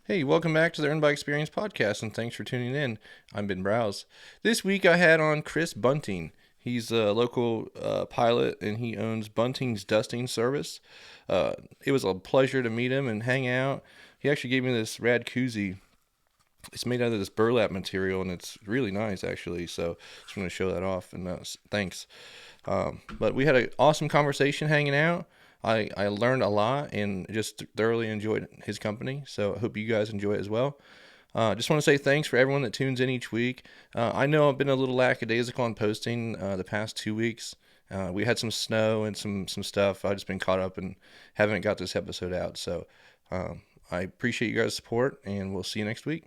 Hey, welcome back to the Earn by Experience podcast, and thanks for tuning in. I'm Ben Browse. This week I had on Chris Bunting. He's a local pilot, and he owns Bunting's Dusting Service. It was a pleasure to meet him and hang out. He actually gave me this rad koozie. It's made out of this burlap material, and it's really nice, actually. So just want to show that off, and thanks. But we had an awesome conversation hanging out. I learned a lot and just thoroughly enjoyed his company. So I hope you guys enjoy it as well. Just want to say thanks for everyone that tunes in each week. I know I've been a little lackadaisical on posting the past 2 weeks. We had some snow and some stuff. I've just been caught up and haven't got this episode out. So I appreciate you guys' support, and we'll see you next week.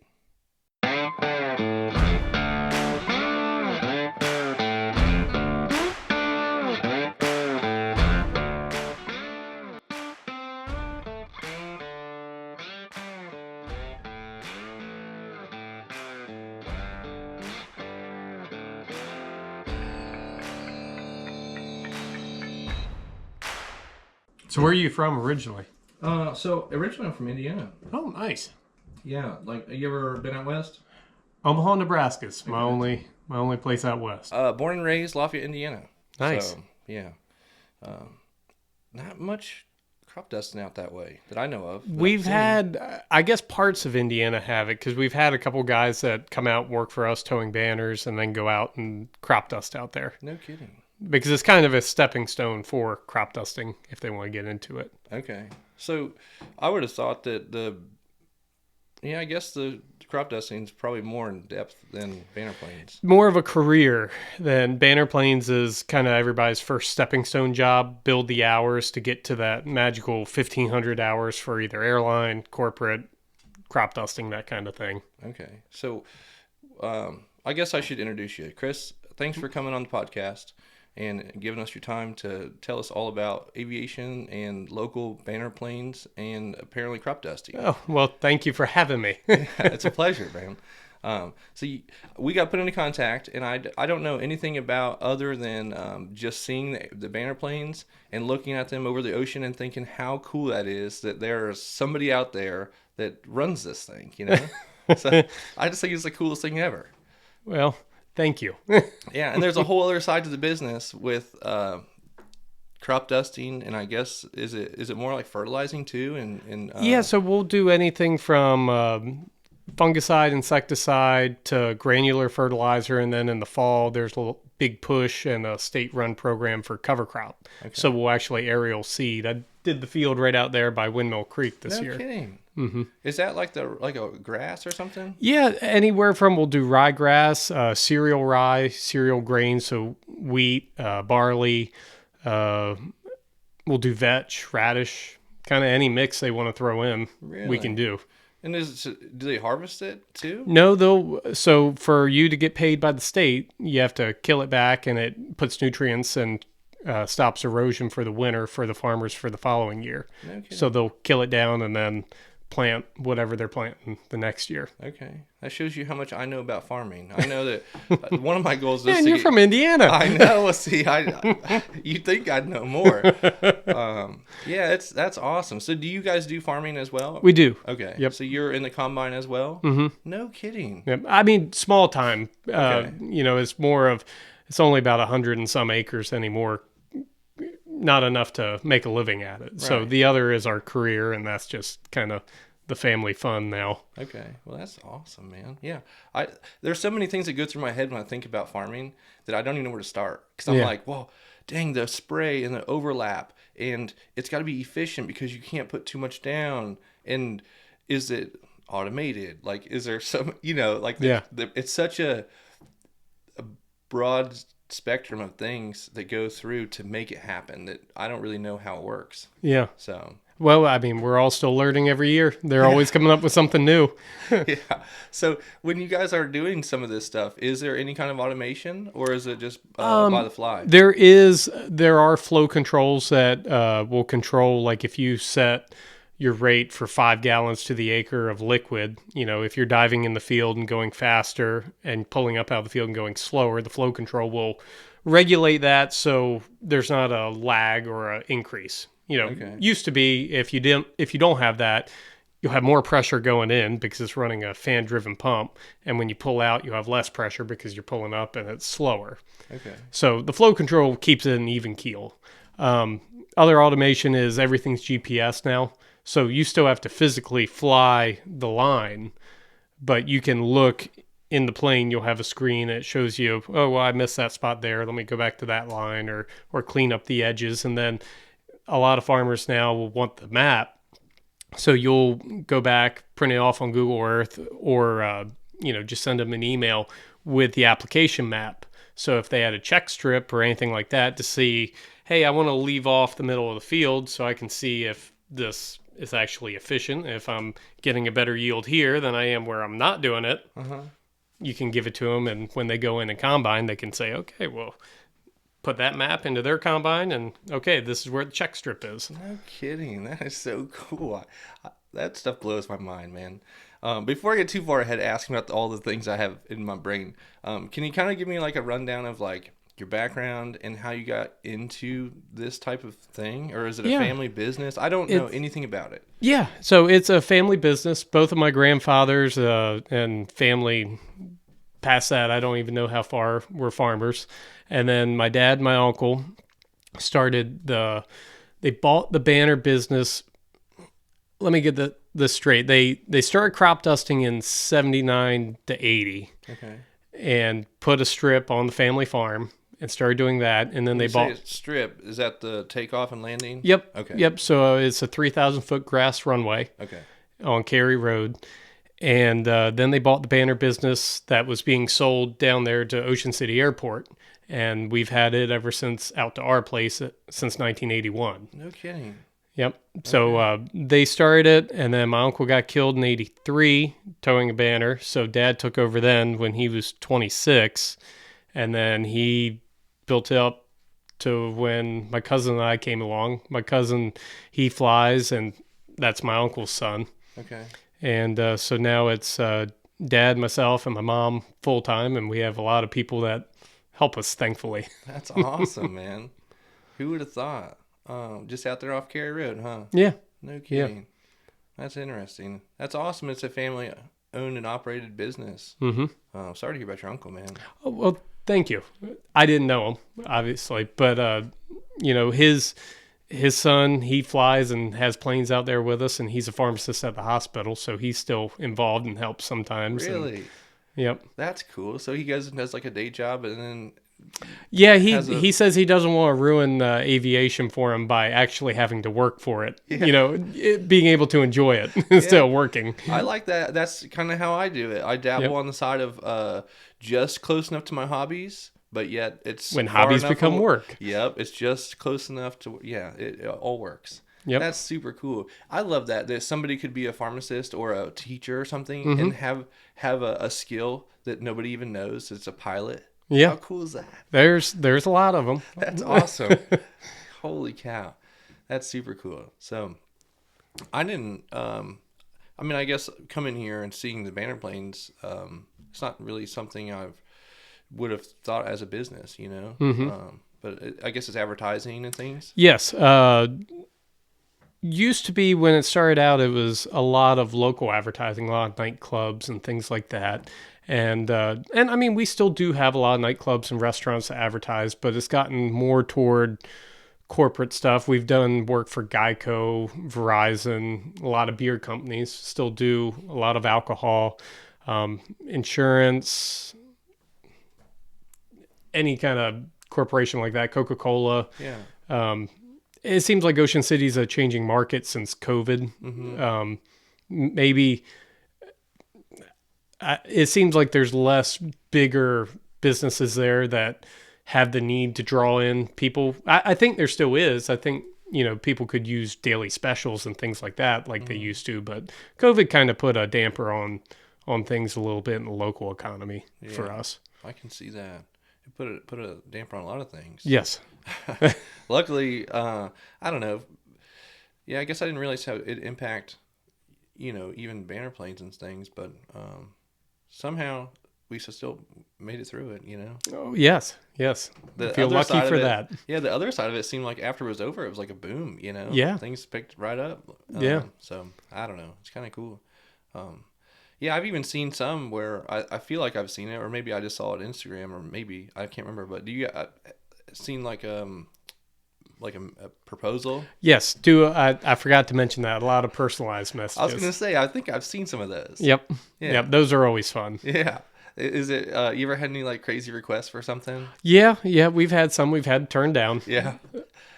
So where are you from originally? So originally I'm from Indiana. Oh, nice. Yeah, like you ever been out west? Omaha, Nebraska's my only place out west. Born and raised Lafayette, Indiana. Nice. So, yeah. Not much crop dusting out that way that I know of. We've had, I guess parts of Indiana have it because we've had a couple guys that come out and work for us towing banners and then go out and crop dust out there. No kidding. Because it's kind of a stepping stone for crop dusting if they want to get into it. Okay. So I would have thought that I guess the crop dusting is probably more in depth than banner planes. More of a career than banner planes is kind of everybody's first stepping stone job. Build the hours to get to that magical 1,500 hours for either airline, corporate, crop dusting, that kind of thing. Okay. So I guess I should introduce you. Chris, thanks for coming on the podcast and giving us your time to tell us all about aviation and local banner planes and apparently crop dusting. Oh, well, thank you for having me. It's a pleasure, man. We got put into contact, and I don't know anything about other than just seeing the banner planes and looking at them over the ocean and thinking how cool that is that there's somebody out there that runs this thing, you know? So I just think it's the coolest thing ever. Well, thank you. Yeah, and there's a whole other side to the business with crop dusting, and I guess is it more like fertilizing too? Yeah, so we'll do anything from fungicide, insecticide to granular fertilizer, and then in the fall there's a little big push and a state-run program for cover crop. Okay. So we'll actually aerial seed. I did the field right out there by Windmill Creek this year. No kidding. Mm-hmm. Is that like a grass or something? Yeah, anywhere from we'll do ryegrass, cereal rye, cereal grains, so wheat, barley. We'll do vetch, radish, kind of any mix they want to throw in. Really? We can do. And do they harvest it too? No, so for you to get paid by the state, you have to kill it back, and it puts nutrients and stops erosion for the winter for the farmers for the following year. No kidding. So they'll kill it down and then plant whatever they're planting the next year. Okay. That shows you how much I know about farming. I know that one of my goals is you're from Indiana. I know. Well, see, you'd think I'd know more. Yeah, that's awesome. So do you guys do farming as well? We do. Okay. Yep. So you're in the combine as well? Mm-hmm. No kidding. Yep. I mean, small time. Okay. It's only about 100 and some acres anymore. Not enough to make a living at it. Right. So the other is our career, and that's just kind of the family fun now. Okay. Well, that's awesome, man. Yeah. There's so many things that go through my head when I think about farming that I don't even know where to start. Because I'm like, well, dang, the spray and the overlap, and it's got to be efficient because you can't put too much down. And is it automated? Like, is there some, it's such a broad spectrum of things that go through to make it happen that I don't really know how it works. Yeah. So, well, I mean, we're all still learning every year. They're always coming up with something new. Yeah. So when you guys are doing some of this stuff, is there any kind of automation, or is it just by the fly? There are flow controls that will control, like if you set your rate for 5 gallons to the acre of liquid, if you're diving in the field and going faster and pulling up out of the field and going slower, the flow control will regulate that so there's not a lag or an increase. Okay. Used to be if you don't have that, you'll have more pressure going in because it's running a fan driven pump. And when you pull out, you have less pressure because you're pulling up and it's slower. Okay. So the flow control keeps it an even keel. Other automation is everything's GPS now. So you still have to physically fly the line, but you can look in the plane. You'll have a screen that shows you, oh, well, I missed that spot there. Let me go back to that line or clean up the edges. And then a lot of farmers now will want the map. So you'll go back, print it off on Google Earth, or just send them an email with the application map. So if they had a check strip or anything like that to see, hey, I want to leave off the middle of the field so I can see if this is actually efficient, if I'm getting a better yield here than I am where I'm not doing it, you can give it to them. And when they go in and combine, they can say, okay, well, put that map into their combine, and okay, this is where the check strip is. No kidding. That is so cool. That stuff blows my mind, man. Before I get too far ahead asking about all the things I have in my brain, can you kind of give me like a rundown of like your background and how you got into this type of thing? Or is it a family business? I don't know anything about it. Yeah, so it's a family business. Both of my grandfathers and family past that, I don't even know how far, were farmers. And then my dad and my uncle started they bought the banner business. Let me get this straight. They started crop dusting in 79 to 80. Okay. And put a strip on the family farm and started doing that. And then they bought strip. Is that the takeoff and landing? Yep. Okay. Yep. So it's a 3,000 foot grass runway. Okay. On Cary Road. And then they bought the banner business that was being sold down there to Ocean City Airport. And we've had it ever since out to our place since 1981. No kidding. Yep. So they started it, and then my uncle got killed in 83 towing a banner. So Dad took over then when he was 26. And then he built it up to when my cousin and I came along. My cousin, he flies, and that's my uncle's son. Okay. And so now it's Dad, myself, and my mom full time, and we have a lot of people that help us, thankfully. That's awesome, man. Who would have thought? Just out there off Cary Road, huh? Yeah. No kidding. Yeah. That's interesting. That's awesome. It's a family owned and operated business. Mm-hmm. Sorry to hear about your uncle, man. Oh, well, thank you. I didn't know him, obviously, but his son, he flies and has planes out there with us, and he's a pharmacist at the hospital, so he's still involved and helps sometimes. Really? And, yep. That's cool. So he goes and does like a day job, and then yeah, he says he doesn't want to ruin aviation for him by actually having to work for it. Yeah. Being able to enjoy it instead of working. I like that. That's kind of how I do it. I dabble on the side of just close enough to my hobbies, but yet it's when hobbies become work. Yep, it's just close enough to it all works. Yep. That's super cool. I love that somebody could be a pharmacist or a teacher or something and have a skill that nobody even knows. It's a pilot. Yeah. How cool is that? There's a lot of them. That's awesome. Holy cow. That's super cool. So I didn't, I guess coming here and seeing the banner planes, it's not really something I would have thought as a business, but I guess it's advertising and things. Yes. Used to be when it started out, it was a lot of local advertising, a lot of nightclubs and things like that. And I mean, we still do have a lot of nightclubs and restaurants that advertise, but it's gotten more toward corporate stuff. We've done work for Geico, Verizon, a lot of beer companies still do a lot of alcohol, insurance, any kind of corporation like that, Coca-Cola. Yeah. It seems like Ocean City's a changing market since COVID. Mm-hmm. Maybe it seems like there's less bigger businesses there that have the need to draw in people. I think there still is. I think, people could use daily specials and things like that like they used to, but COVID kind of put a damper on things a little bit in the local economy for us. I can see that. It put a damper on a lot of things. Yes. Luckily, I don't know. Yeah, I guess I didn't realize how it impact, even banner planes and things, but somehow we still made it through it, you know? Oh, yes. I The feel other lucky side for of it, that. yeah, the other side of it seemed like after it was over, it was like a boom, you know? Yeah. Things picked right up. Yeah. So, I don't know. It's kind of cool. Yeah, I've even seen some where I feel like I've seen it, or maybe I just saw it on Instagram, or maybe, I can't remember, but do you seen like a proposal? Yes. I forgot to mention that. A lot of personalized I was messages. going to say, I think I've seen some of those. Yep. Yeah. Yep. Those are always fun. Yeah. Is it, you ever had any like crazy requests for something? Yeah. We've had some we've had turned down. Yeah.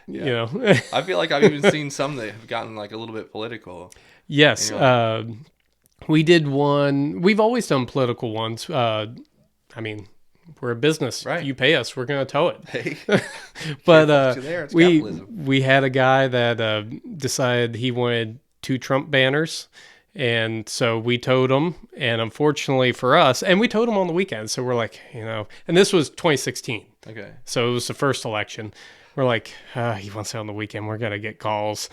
You know. I feel like I've even seen some that have gotten like a little bit political. Yes. We did one. We've always done political ones. I mean, we're a business. Right. If you pay us, we're going to tow it. Hey, But it's we capitalism. we had a guy that decided he wanted 2 Trump banners, and so we towed them. And unfortunately for us, and we towed them on the weekend, so we're like, and this was 2016, Okay. so it was the first election. We're like, he wants it on the weekend. We're gonna get calls.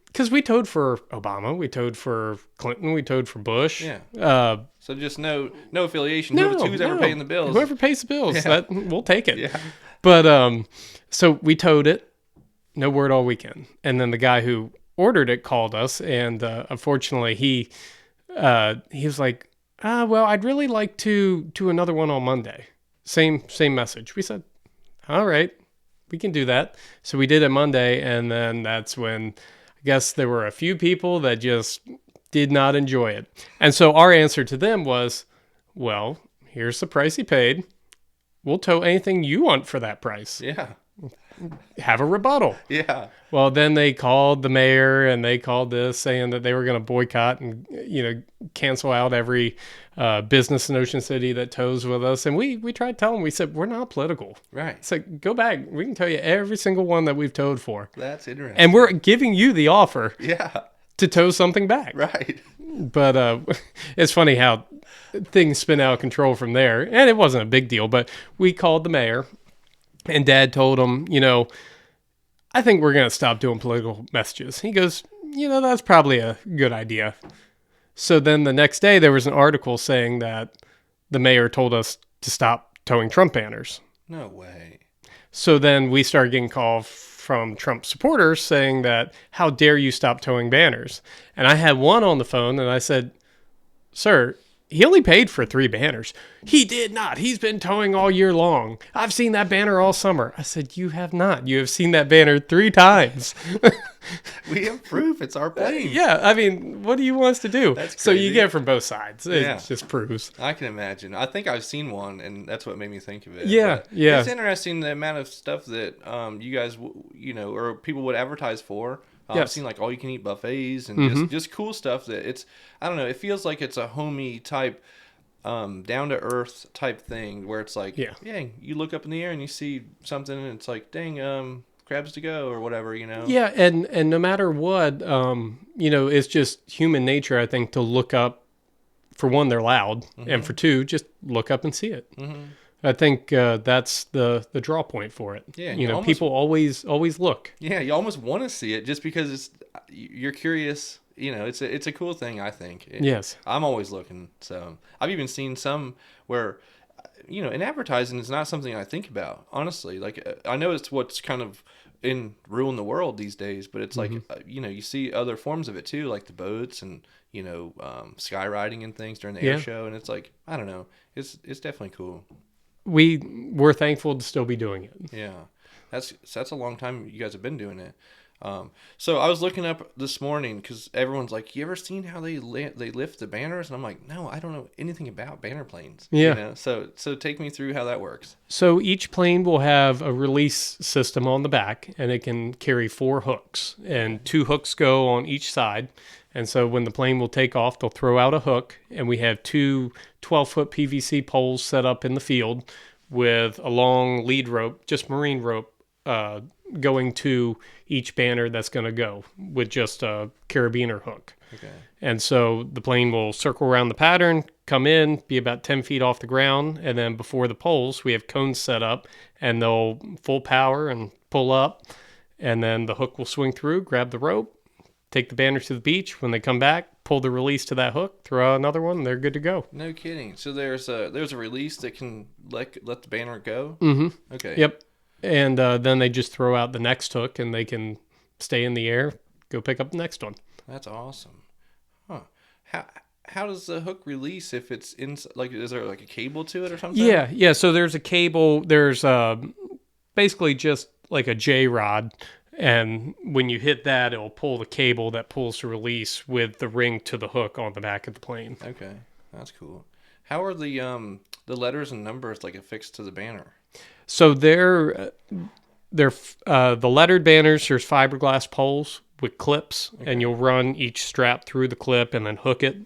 Because we towed for Obama, we towed for Clinton, we towed for Bush. Yeah. So just no affiliation. Who's ever paying the bills? Whoever pays the bills, that we'll take it. Yeah. But so we towed it, no word all weekend, and then the guy who ordered it called us, and unfortunately he was like, well, I'd really like to do another one on Monday. Same message. We said, all right, we can do that. So we did it Monday, and then that's when. I guess there were a few people that just did not enjoy it. And so our answer to them was, well, here's the price he paid. We'll tow anything you want for that price. Yeah. Have a rebuttal. Yeah. Well, then they called the mayor and they called this saying that they were going to boycott and, cancel out every business in Ocean City that tows with us. And we tried telling them, we said, we're not political. Right. It's like, go back. We can tell you every single one that we've towed for. That's interesting. And we're giving you the offer Yeah. to tow something back. Right. But it's funny how things spin out of control from there. And it wasn't a big deal, but we called the mayor and Dad told him, I think we're going to stop doing political messages. He goes, that's probably a good idea. So then the next day there was an article saying that the mayor told us to stop towing Trump banners. No way. So then we started getting calls from Trump supporters saying that, how dare you stop towing banners? And I had one on the phone and I said, sir, he only paid for 3 banners. He did not. He's been towing all year long. I've seen that banner all summer. I said, you have not. You have seen that banner 3 times. We have proof. It's our plane. Yeah. I mean, what do you want us to do? That's so you crazy. get it from both sides. It Yeah. just proves. I can imagine. I think I've seen one, and that's what made me think of it. Yeah, But yeah. It's interesting the amount of stuff that you guys, or people would advertise for. I've Yes. seen like all you can eat buffets and just cool stuff that it's, I don't know, it feels like it's a homey type, down to earth type thing where it's like, Yeah. you look up in the air and you see something and it's like, dang, crabs to go or whatever, Yeah, and no matter what, it's just human nature, I think, to look up. For one, they're loud, and for 2, just look up and see it. Mm-hmm. I think that's the draw point for it. Yeah, people always look. Yeah, you almost want to see it just because you're curious. It's a cool thing, I think. Yes. I'm always looking. So I've even seen some where, in advertising, it's not something I think about, honestly. Like, I know it's what's kind of ruling the world these days, but it's like, you see other forms of it too, like the boats and, skywriting and things during the air show. And it's like, I don't know. It's definitely cool. We're thankful to still be doing it. Yeah, that's a long time you guys have been doing it. So I was looking up this morning because everyone's like, "You ever seen how they lift the banners?" And I'm like, "No, I don't know anything about banner planes." Yeah. So take me through how that works. So each plane will have a release system on the back, and it can carry 4 hooks, and 2 hooks go on each side. And so when the plane will take off, they'll throw out a hook, and we have 2 12-foot PVC poles set up in the field with a long lead rope, just marine rope, going to each banner that's going to go with just a carabiner hook. Okay. And so the plane will circle around the pattern, come in, be about 10 feet off the ground, and then before the poles, we have cones set up, and they'll full power and pull up, and then the hook will swing through, grab the rope, take the banner to the beach. When they come back, pull the release to that hook, throw out another one, and they're good to go. No kidding. So there's a release that can let the banner go. Mm-hmm. Okay. Yep. And then they just throw out the next hook, and they can stay in the air, go pick up the next one. That's awesome. Huh. How does the hook release if it's in, like, is there like a cable to it or something? Yeah. So there's a cable. There's basically just like a J rod, and when you hit that, it'll pull the cable that pulls the release with the ring to the hook on the back of the plane. Okay, that's cool. How are the letters and numbers like affixed to the banner? So they're the lettered banners. There's fiberglass poles with clips, and you'll run each strap through the clip and then hook it.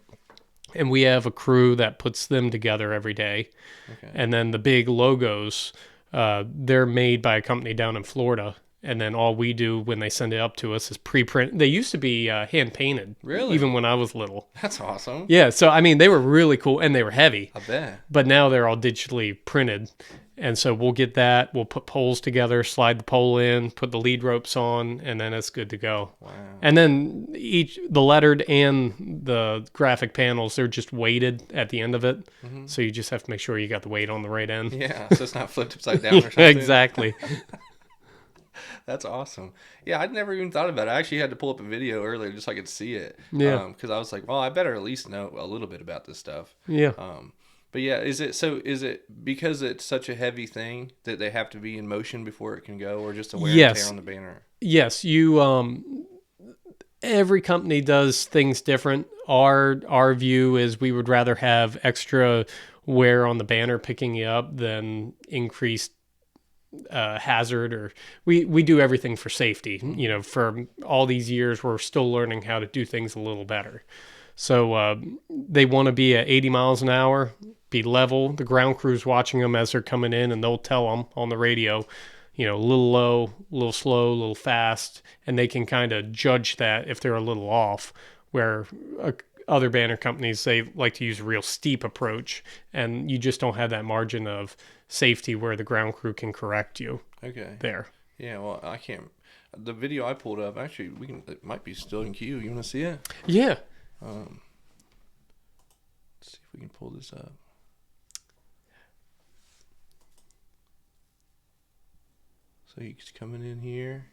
And we have a crew that puts them together every day. Okay. And then the big logos, they're made by a company down in Florida. And then all we do when they send it up to us is pre-print. They used to be hand painted. Really? Even when I was little. That's awesome. Yeah. So, I mean, they were really cool and they were heavy. I bet. But now they're all digitally printed. And so we'll get that. We'll put poles together, slide the pole in, put the lead ropes on, and then it's good to go. Wow. And then the lettered and the graphic panels, they're just weighted at the end of it. Mm-hmm. So you just have to make sure you got the weight on the right end. Yeah, so it's not flipped upside down or something. Exactly. That's awesome. Yeah, I'd never even thought about it. I actually had to pull up a video earlier just so I could see it. Yeah. Because I was like, well, I better at least know a little bit about this stuff. Yeah. But yeah, is it because it's such a heavy thing that they have to be in motion before it can go, or just a wear and tear on the banner? Yes, every company does things different. Our view is we would rather have extra wear on the banner picking you up than increased hazard, or we do everything for safety. You know, for all these years, we're still learning how to do things a little better. So they want to be at 80 miles an hour, be level. The ground crew's watching them as they're coming in, and they'll tell them on the radio, you know, a little low, a little slow, a little fast, and they can kind of judge that if they're a little off, where other banner companies, they like to use a real steep approach, and you just don't have that margin of safety where the ground crew can correct you. Okay. There. Yeah, well, I can't. The video I pulled up, actually, it might be still in queue. You want to see it? Yeah. Let's see if we can pull this up. So he's coming in here,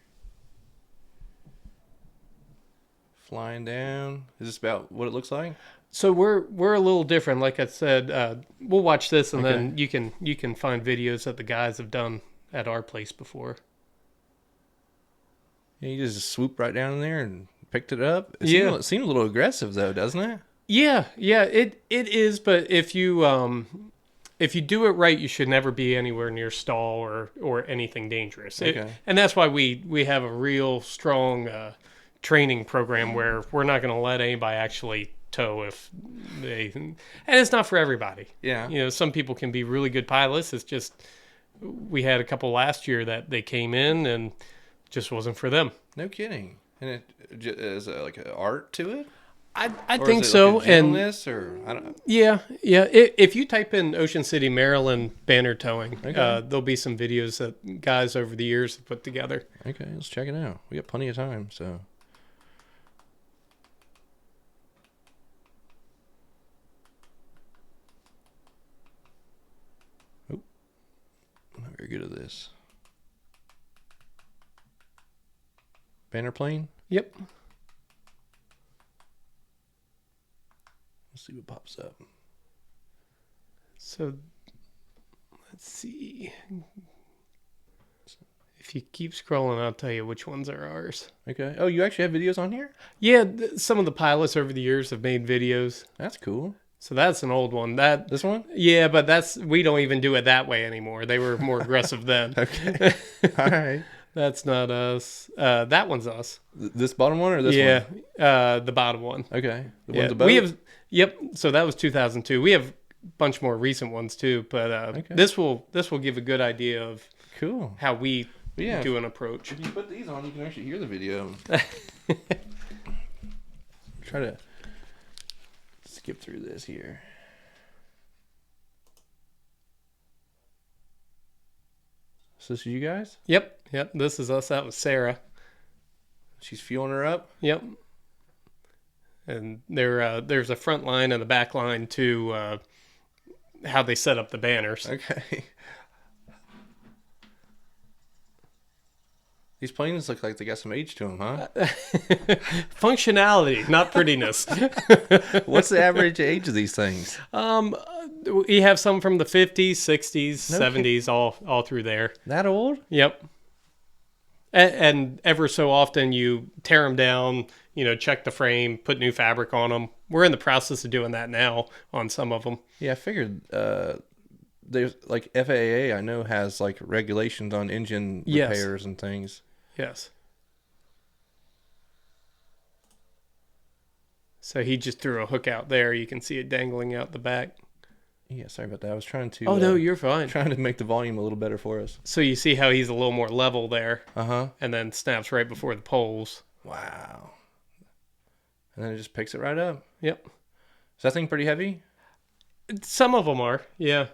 flying down. Is this about what it looks like? So we're a little different. Like I said, we'll watch this, and then you can find videos that the guys have done at our place before. Yeah, you just swooped right down in there and picked it up. It seemed a little aggressive though, doesn't it? Yeah, it is. But if you do it right, you should never be anywhere near stall or anything dangerous. And that's why we have a real strong training program where we're not going to let anybody actually tow if they. And it's not for everybody. Yeah. You know, some people can be really good pilots. It's just we had a couple last year that they came in and just wasn't for them. No kidding. And it is like an art to it. I think so. Like gentleness, or I don't know. Yeah. If you type in Ocean City, Maryland banner towing, Okay. There'll be some videos that guys over the years have put together. Okay, let's check it out. We got plenty of time, so. Oh, I'm not very good at this. Banner plane? Yep. Let's see what pops up. So, let's see. If you keep scrolling, I'll tell you which ones are ours. Okay. Oh, you actually have videos on here? Yeah, some of the pilots over the years have made videos. That's cool. So that's an old one. This one? Yeah, but we don't even do it that way anymore. They were more aggressive then. Okay. All right. That's not us. That one's us. This bottom one or this one? Yeah, the bottom one. Okay. The Yeah, one's above? we have. Yep. So that was 2002. We have a bunch more recent ones too, but Okay. this will give a good idea of Cool. how we Yeah. do an approach. If you put these on, you can actually hear the video. Try to skip through this here. So this is you guys? Yep. This is us. That was Sarah. She's fueling her up? Yep. And there's a front line and a back line to how they set up the banners. Okay. These planes look like they got some age to them, huh? Functionality, not prettiness. What's the average age of these things? We have some from the 50s, 60s, No 70s, all through there. That old? Yep. And ever so often you tear them down, check the frame, put new fabric on them. We're in the process of doing that now on some of them. Yeah, I figured there's like FAA, I know, has like regulations on engine Yes. repairs and things. Yes. So he just threw a hook out there. You can see it dangling out the back. Yeah, sorry about that. I was trying to. Oh, no, you're fine. Trying to make the volume a little better for us. So you see how he's a little more level there. Uh-huh. And then snaps right before the poles. Wow. And then it just picks it right up. Yep. Is that thing pretty heavy? Some of them are, yeah.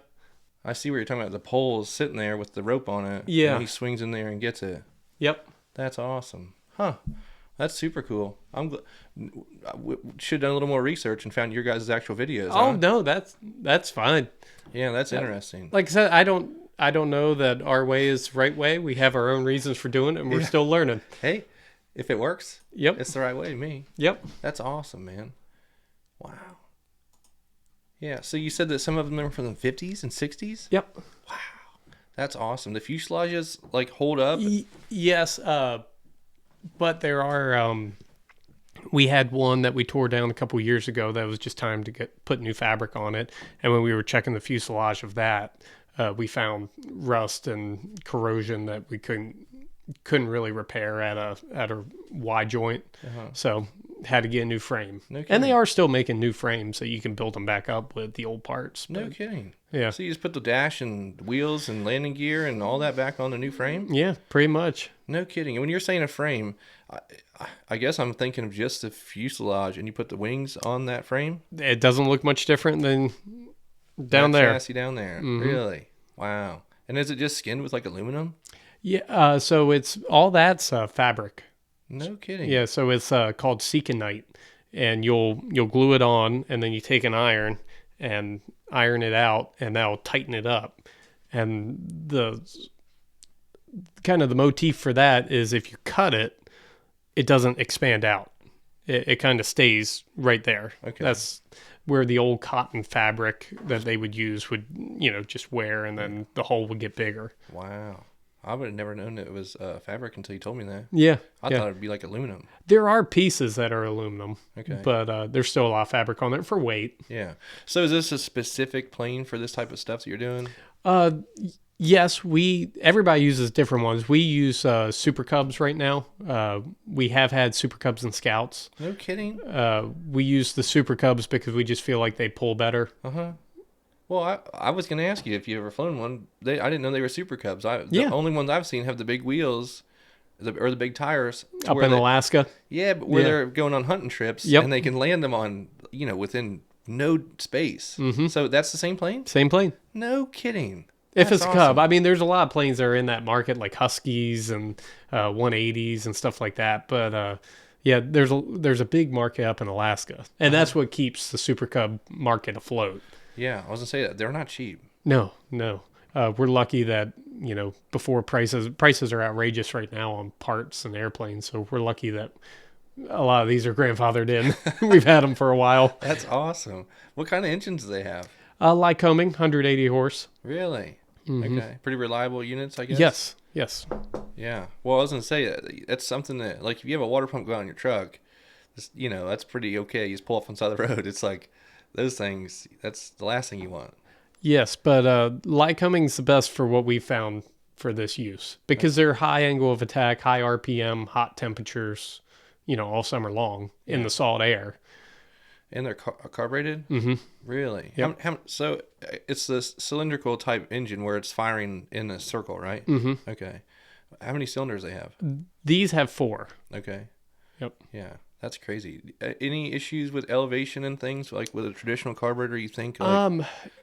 I see what you're talking about. The pole's sitting there with the rope on it. Yeah. And he swings in there and gets it. Yep. That's awesome. Huh. That's super cool. Should have done a little more research and found your guys' actual videos. Oh, huh? no, that's fine. Yeah, that's interesting. Like I said, I don't know that our way is the right way. We have our own reasons for doing it, and we're still learning. Hey, if it works, Yep. it's the right way to me. Yep. That's awesome, man. Wow. Yeah, so you said that some of them are from the 50s and 60s? Yep. Wow. That's awesome. The fuselages, like, hold up? Yes, but there are... we had one that we tore down a couple years ago that was just time to put new fabric on it. And when we were checking the fuselage of that, we found rust and corrosion that we couldn't really repair at a Y joint. Uh-huh. So had to get a new frame. No And they kidding. are still making new frames so you can build them back up with the old parts. No but- kidding. Yeah. So you just put the dash and wheels and landing gear and all that back on the new frame? Yeah, pretty much. No kidding. And when you're saying a frame, I guess I'm thinking of just the fuselage, and you put the wings on that frame? It doesn't look much different than down That there. chassis down there. Mhm. Really? Wow. And is it just skinned with like aluminum? Yeah, so it's all that's fabric. No kidding. Yeah, so it's called Seconite, and you'll glue it on, and then you take an iron and iron it out, and that'll tighten it up. And the kind of the motif for that is if you cut it, it doesn't expand out. It kind of stays right there. Okay. That's where the old cotton fabric that they would use would, just wear, and then the hole would get bigger. Wow. I would have never known it was fabric until you told me that. Yeah. I thought it'd be like aluminum. There are pieces that are aluminum, Okay. but there's still a lot of fabric on there for weight. Yeah. So is this a specific plane for this type of stuff that you're doing? Yes, everybody uses different ones. We use Super Cubs right now. We have had Super Cubs and Scouts. No kidding. We use the Super Cubs because we just feel like they pull better. Uh-huh. Well, I was going to ask you if you ever flown one. I didn't know they were Super Cubs. The Yeah. only ones I've seen have the big wheels or the big tires. Up in Alaska. Yeah, but where Yeah. they're going on hunting trips, Yep. and they can land them on, within no space. Mm-hmm. So that's the same plane? Same plane. No kidding. If That's it's a awesome. Cub. I mean, there's a lot of planes that are in that market, like Huskies and 180s and stuff like that. But yeah, there's a big market up in Alaska, and that's what keeps the Super Cub market afloat. Yeah, I was going to say that. They're not cheap. No. We're lucky that, before prices are outrageous right now on parts and airplanes. So we're lucky that a lot of these are grandfathered in. We've had them for a while. That's awesome. What kind of engines do they have? Lycoming, 180 horse. Really? Mhm. Okay. Pretty reliable units, I guess? Yes. Yeah. Well, I was going to say, that's something that, like, if you have a water pump go out on your truck, that's pretty okay. You just pull off on the side of the road. It's like, those things, that's the last thing you want. Yes, but Lycoming's the best for what we found for this use because they're high angle of attack, high RPM, hot temperatures, all summer long in the salt air. And they're carbureted? Mm-hmm. Really? Yep. So it's this cylindrical type engine where it's firing in a circle, right? Mm-hmm. Okay. How many cylinders they have? These have 4. Okay. Yep. Yeah, that's crazy. Any issues with elevation and things like with a traditional carburetor? You think?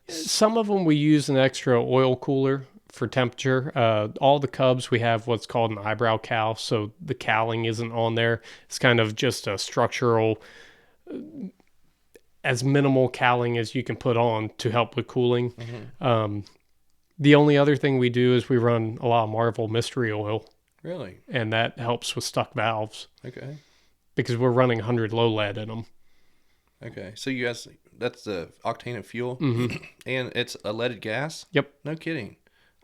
Some of them we use an extra oil cooler for temperature. All the Cubs we have what's called an eyebrow cowl, so the cowling isn't on there. It's kind of just a structural as minimal cowling as you can put on to help with cooling. Mm-hmm. The only other thing we do is we run a lot of Marvel mystery oil, Really? and that helps with stuck valves Okay. because we're running 100 low lead in them. Okay. So you guys, that's the octane of fuel, Mm-hmm. and it's a leaded gas? Yep. No kidding.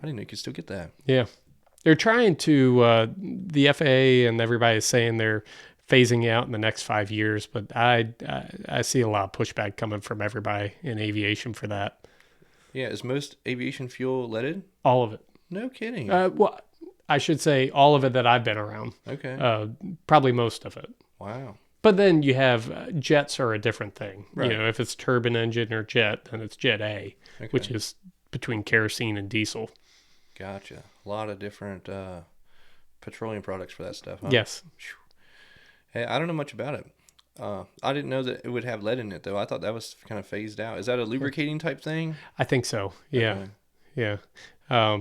I didn't know you could still get that. Yeah. They're trying to, the FAA and everybody is saying they're phasing out in the next 5 years, but I see a lot of pushback coming from everybody in aviation for that. Yeah. Is most aviation fuel leaded? All of it. No kidding. Well, I should say all of it that I've been around. Okay. Probably most of it. Wow. But then you have jets are a different thing. Right. You know, if it's turbine engine or jet, then it's Jet A, Okay. which is between kerosene and diesel. Gotcha. A lot of different petroleum products for that stuff, huh? Yes. Hey, I don't know much about it. I didn't know that it would have lead in it, though. I thought that was kind of phased out. Is that a lubricating type thing? I think so. Yeah. Okay. Yeah.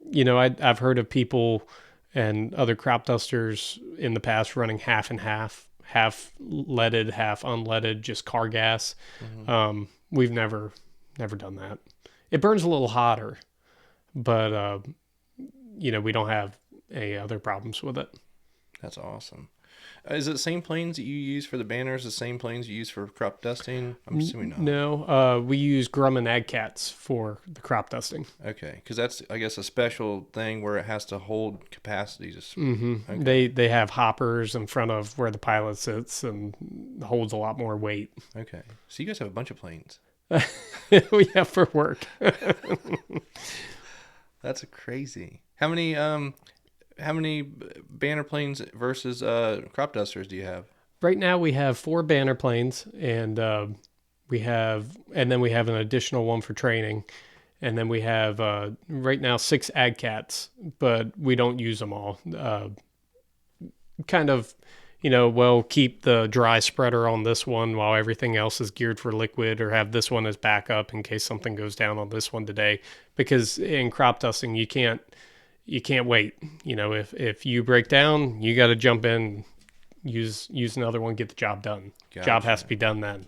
You know, I've heard of people and other crop dusters in the past running half and half leaded, half unleaded, just car gas. Mm-hmm. We've never done that. It burns a little hotter, but you know, we don't have any other problems with it. That's awesome. Is it the same planes that you use for the banners, the same planes you use for crop dusting? I'm assuming not. No, we use Grumman AgCats for the crop dusting. Okay, because that's, I guess, a special thing where it has to hold capacities. Mm-hmm. Okay. They have hoppers in front of where the pilot sits and holds a lot more weight. Okay, so you guys have a bunch of planes. We have for work. That's crazy. How many banner planes versus crop dusters do you have? Right now we have 4 banner planes, and then we have an additional one for training, and then we have right now 6 AgCats, but we don't use them all. Kind of, you know, we'll keep the dry spreader on this one while everything else is geared for liquid, or have this one as backup in case something goes down on this one today. Because in crop dusting, you can't wait. You know, if you break down, you got to jump in, use another one, get the job done. Gotcha. Job has to be done then.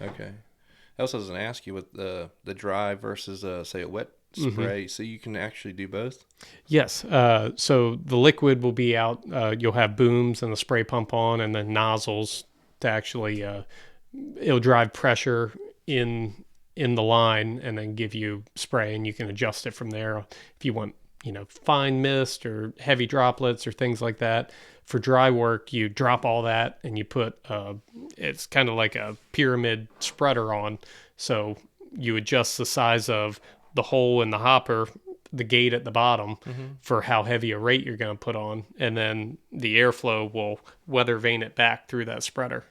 Okay. I also was going to ask you with the dry versus say a wet spray, Mm-hmm. so you can actually do both. Yes. So the liquid will be out. You'll have booms and a spray pump on, and then nozzles to actually it'll drive pressure in the line, and then give you spray, and you can adjust it from there if you want. You know, fine mist or heavy droplets or things like that. For dry work, you drop all that and you put, it's kind of like a pyramid spreader on. So you adjust the size of the hole in the hopper, the gate at the bottom, for how heavy a rate you're going to put on. And then the airflow will weather vane it back through that spreader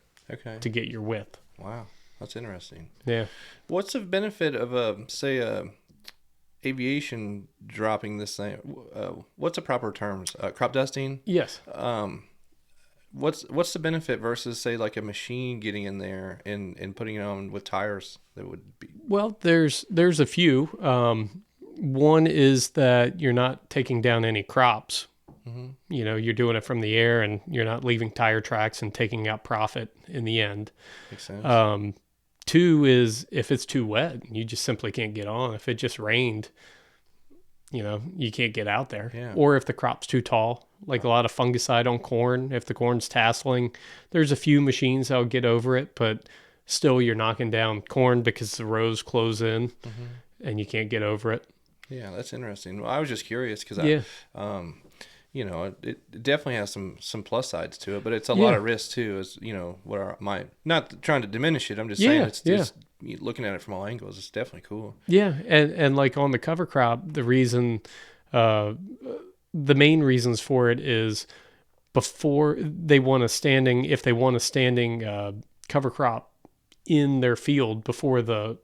to get your width. Wow. That's interesting. Yeah. What's the benefit of say aviation dropping this thing? What's the proper terms? Crop dusting? Yes. What's the benefit versus say like a machine getting in there and putting it on with tires that would be? Well, there's a few. One is that you're not taking down any crops. Mm-hmm. You know, you're doing it from the air, and you're not leaving tire tracks and taking out profit in the end. Makes sense. 2 is if it's too wet, you just simply can't get on. If it just rained, you know, you can't get out there. Yeah. Or if the crop's too tall, like a lot of fungicide on corn, if the corn's tasseling, there's a few machines that'll get over it, but still you're knocking down corn because the rows close in and you can't get over it. Yeah, that's interesting. Well, I was just curious because Yeah. you know, it definitely has some plus sides to it, but it's a lot of risk too. As you know, what are my not trying to diminish it. I'm just saying it's just looking at it from all angles. It's definitely cool. Yeah, and like on the cover crop, the reason, the main reasons for it is before they want a standing, if they want a standing cover crop in their field before the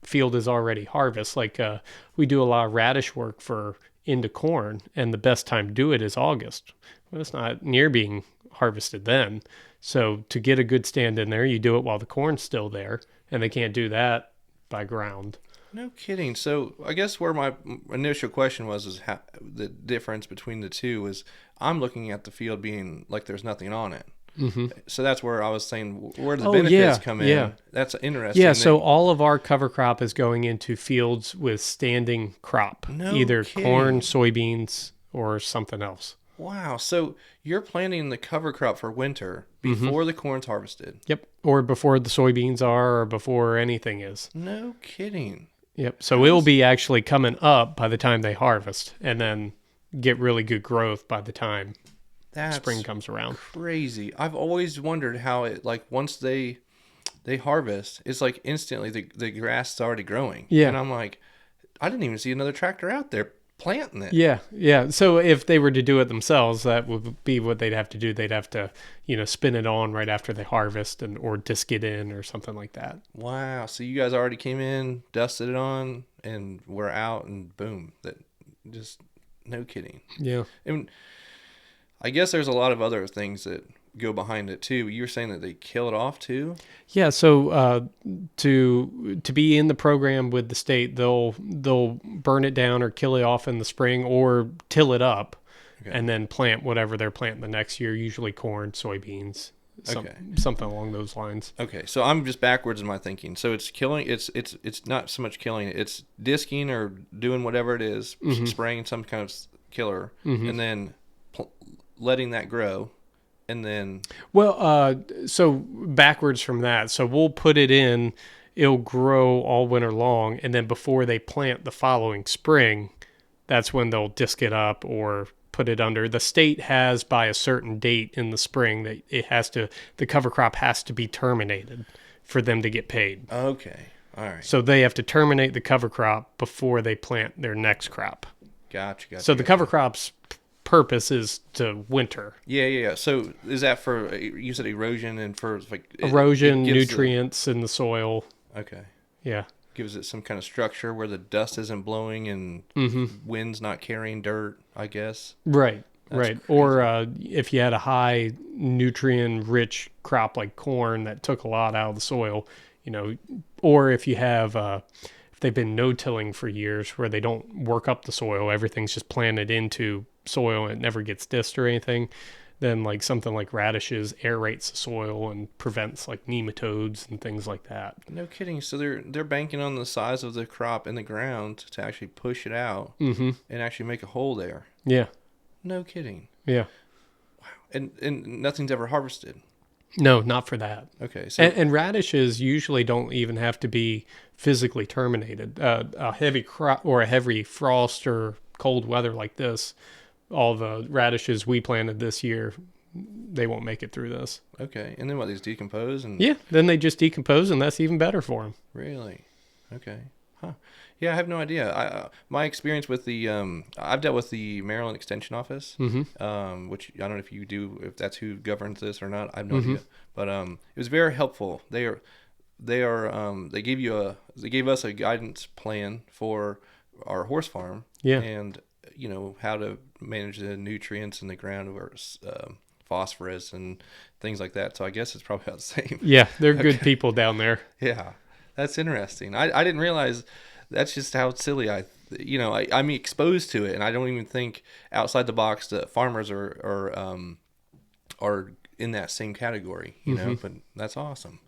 field is already harvest. Like we do a lot of radish work for into corn, and the best time to do it is August. Well, it's not near being harvested then. So to get a good stand in there, you do it while the corn's still there, and they can't do that by ground. No kidding. So I guess where my initial question was is how, the difference between the two is I'm looking at the field being like there's nothing on it. So that's where I was saying, where do the Oh, benefits yeah, come in? yeah. That's interesting. Yeah, so all of our cover crop is going into fields with standing crop, No either corn, kidding. soybeans, or something else. Wow. So you're planting the cover crop for winter before the corn's harvested. Yep, or before the soybeans are, or before anything is. No kidding. Yep, so it'll be actually coming up by the time they harvest, and then get really good growth by the time That's spring comes around. crazy. I've always wondered how it, like, once they harvest, it's like instantly the grass is already growing. Yeah. And I'm like, I didn't even see another tractor out there planting it. Yeah, yeah. So if they were to do it themselves, that would be what they'd have to do. They'd have to, spin it on right after they harvest or disc it in or something like that. Wow. So you guys already came in, dusted it on, and we're out, and boom. That just, no kidding. Yeah. And I guess there's a lot of other things that go behind it too. You were saying that they kill it off too? Yeah, so to be in the program with the state, they'll burn it down or kill it off in the spring or till it up, and then plant whatever they're planting the next year. Usually corn, soybeans, something along those lines. Okay, so I'm just backwards in my thinking. So it's killing. It's not so much killing it. It's disking or doing whatever it is, spraying some kind of killer, and then letting that grow. And then, so backwards from that. So we'll put it in, it'll grow all winter long. And then before they plant the following spring, that's when they'll disc it up or put it under. The state has by a certain date in the spring that the cover crop has to be terminated for them to get paid. Okay. All right. So they have to terminate the cover crop before they plant their next crop. Gotcha. So the cover crop's purpose is to winter. Yeah. So is that for, you said erosion and for like erosion, nutrients in the soil. Okay. Yeah. Gives it some kind of structure where the dust isn't blowing and wind's not carrying dirt, I guess. Right. That's right. crazy. Or if you had a high nutrient rich crop like corn that took a lot out of the soil, or if you have if they've been no-tilling for years where they don't work up the soil, everything's just planted into soil and it never gets dissed or anything, then like something like radishes aerates the soil and prevents like nematodes and things like that. No kidding. So they're banking on the size of the crop in the ground to actually push it out and actually make a hole there. Yeah. No kidding. Yeah. Wow. And nothing's ever harvested. No, not for that. Okay. So and radishes usually don't even have to be physically terminated. A heavy crop or a heavy frost or cold weather like this, all the radishes we planted this year, they won't make it through this. okay. And then what? These decompose and Yeah, then they just decompose, and that's even better for them. Really? Okay. Huh. Yeah, I have no idea. My experience with the I've dealt with the Maryland Extension Office, which I don't know if that's who governs this or not. I have no idea. But it was very helpful. They gave us a guidance plan for our horse farm. Yeah. And how to manage the nutrients in the ground, or phosphorus and things like that. So I guess it's probably about the same. Yeah, they're good people down there. Yeah, that's interesting. I didn't realize. That's just how silly I'm exposed to it, and I don't even think outside the box that farmers are in that same category, know. But that's awesome,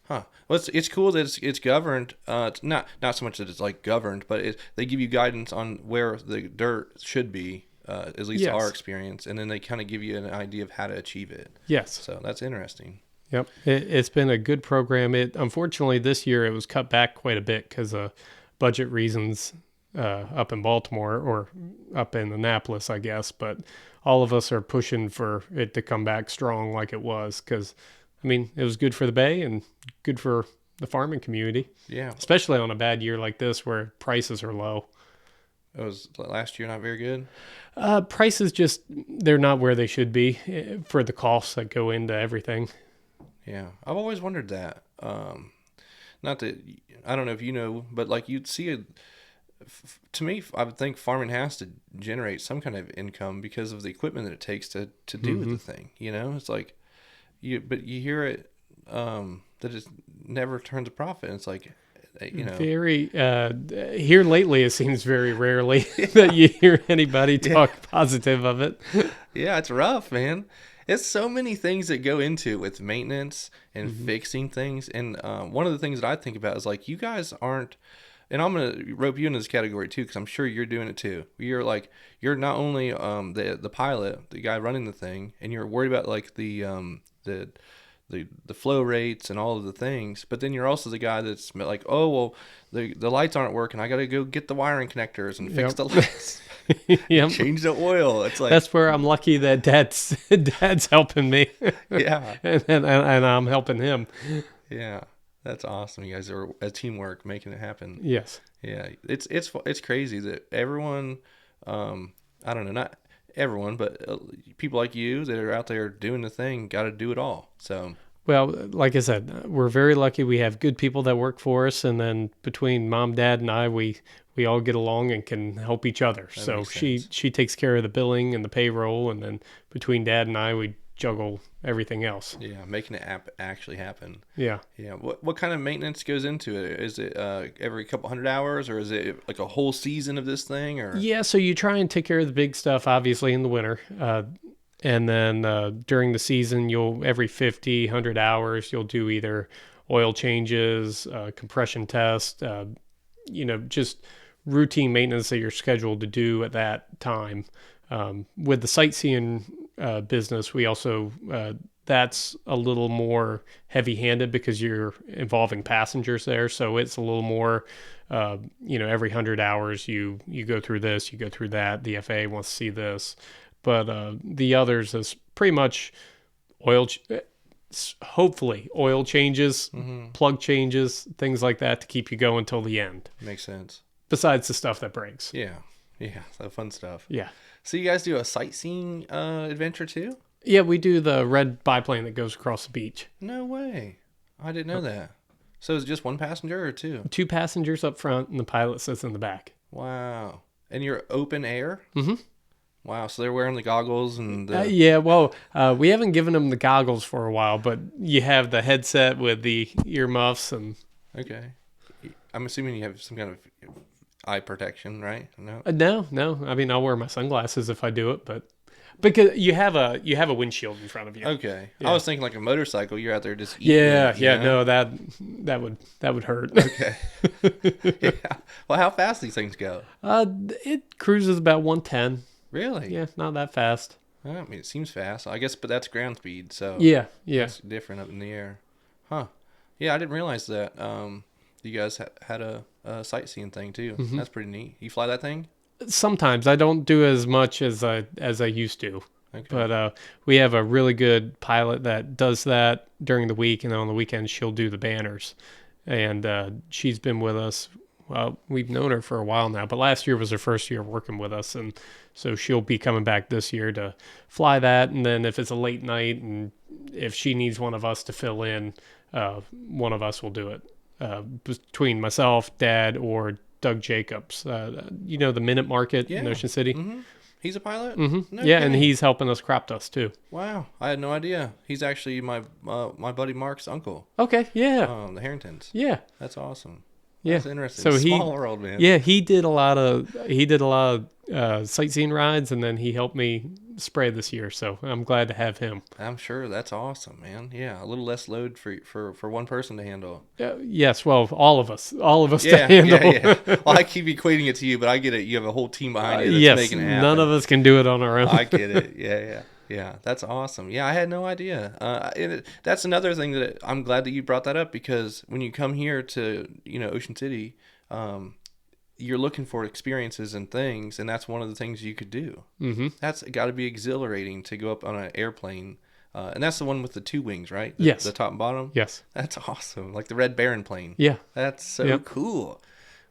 huh? Well, it's cool that it's governed. It's not so much that it's like governed, but they give you guidance on where the dirt should be, at least Yes. our experience, and then they kind of give you an idea of how to achieve it. Yes. So that's interesting. Yep. It's been a good program. Unfortunately, this year it was cut back quite a bit because of budget reasons up in Baltimore or up in Annapolis, I guess. But all of us are pushing for it to come back strong like it was because, it was good for the Bay and good for the farming community. Yeah. Especially on a bad year like this where prices are low. It was last year not very good. Prices they're not where they should be for the costs that go into everything. Yeah, I've always wondered that. Not that I don't know if you know, but like you'd see to me, I would think farming has to generate some kind of income because of the equipment that it takes to do the thing. It's like but you hear it that it never turns a profit. And it's like very here lately it seems very rarely that you hear anybody talk positive of it. Yeah, it's rough, man. It's so many things that go into it with maintenance and fixing things. And one of the things that I think about is like, you guys aren't, and I'm gonna rope you into this category too, because I'm sure you're doing it too. You're not only the pilot, the guy running the thing, and you're worried about like the flow rates and all of the things, but then you're also the guy that's like, oh well, the lights aren't working. I got to go get the wiring connectors and fix the lights. Yep. Change the oil. It's like That's where I'm lucky that dad's helping me. yeah, and I'm helping him. yeah. That's awesome. You guys are a teamwork making it happen. Yes. Yeah, it's crazy that everyone, I don't know, not everyone, but people like you that are out there doing the thing got to do it all. So, Well, like I said, we're very lucky. We have good people that work for us, and then between mom, dad, and I, we all get along and can help each other. That So makes she sense. takes care of the billing and the payroll, and then between dad and I, we juggle everything else. Yeah, making it actually happen. Yeah. Yeah. What kind of maintenance goes into it? Is it every couple hundred hours, or is it like a whole season of this thing? Or Yeah, so you try and take care of the big stuff, obviously, in the winter. And then during the season, you'll every 50, 100 hours, you'll do either oil changes, compression test, just routine maintenance that you're scheduled to do at that time. With the sightseeing business, we also that's a little more heavy-handed because you're involving passengers there. So it's a little more, every 100 hours you go through this, you go through that. The FAA wants to see this, but the others is pretty much oil. Hopefully, oil changes, plug changes, things like that to keep you going till the end. makes sense. Besides the stuff that breaks. Yeah. Yeah. So fun stuff. Yeah. So you guys do a sightseeing adventure too? Yeah, we do the red biplane that goes across the beach. No way. I didn't know that. So is it just one passenger or two? 2 passengers up front and the pilot sits in the back. Wow. And you're open air? Mm-hmm. Wow. So they're wearing the goggles and the... Yeah, well, we haven't given them the goggles for a while, but you have the headset with the earmuffs and... Okay. I'm assuming you have some kind of eye protection, right? No? No. I mean, I'll wear my sunglasses if I do it, but... Because you have a windshield in front of you. Okay. Yeah. I was thinking like a motorcycle. You're out there just eating Yeah, it, you know? no, that would hurt. Okay. Yeah. Well, how fast these things go? It cruises about 110. Really? Yeah, not that fast. Well, I mean, it seems fast. I guess, but that's ground speed, so Yeah. it's different up in the air. Huh. Yeah, I didn't realize that. You guys had a sightseeing thing too. Mm-hmm. That's pretty neat. You fly that thing? Sometimes I don't do as much as I used to. Okay. But we have a really good pilot that does that during the week, and then on the weekends she'll do the banners. And she's been with us. Well, we've known her for a while now, but last year was her first year working with us, and so she'll be coming back this year to fly that. And then if it's a late night, and if she needs one of us to fill in, one of us will do it. Between myself, Dad, or Doug Jacobs, the Minute Market in Ocean City. Mm-hmm. He's a pilot? Mm-hmm. No Yeah, kidding. and he's helping us crop dust too. Wow, I had no idea. He's actually my buddy Mark's uncle. Okay, yeah. The Harringtons. Yeah. That's awesome. Yeah. That's interesting. So Small world, man. Yeah, he did a lot of sightseeing rides, and then he helped me spray this year. So I'm glad to have him. I'm sure that's awesome, man. Yeah, a little less load for one person to handle. Yes, well, all of us to Yeah, handle. yeah. Well, I keep equating it to you, but I get it. You have a whole team behind you that's Yes, making it happen. none of us can do it on our own. I get it. Yeah. That's awesome. Yeah, I had no idea. That's another thing that I'm glad that you brought that up, because when you come here to Ocean City, you're looking for experiences and things, and that's one of the things you could do. Mm-hmm. That's got to be exhilarating to go up on an airplane, and that's the one with the 2 wings, right? Yes. The top and bottom. Yes. That's awesome. Like the Red Baron plane. Yeah. That's so cool.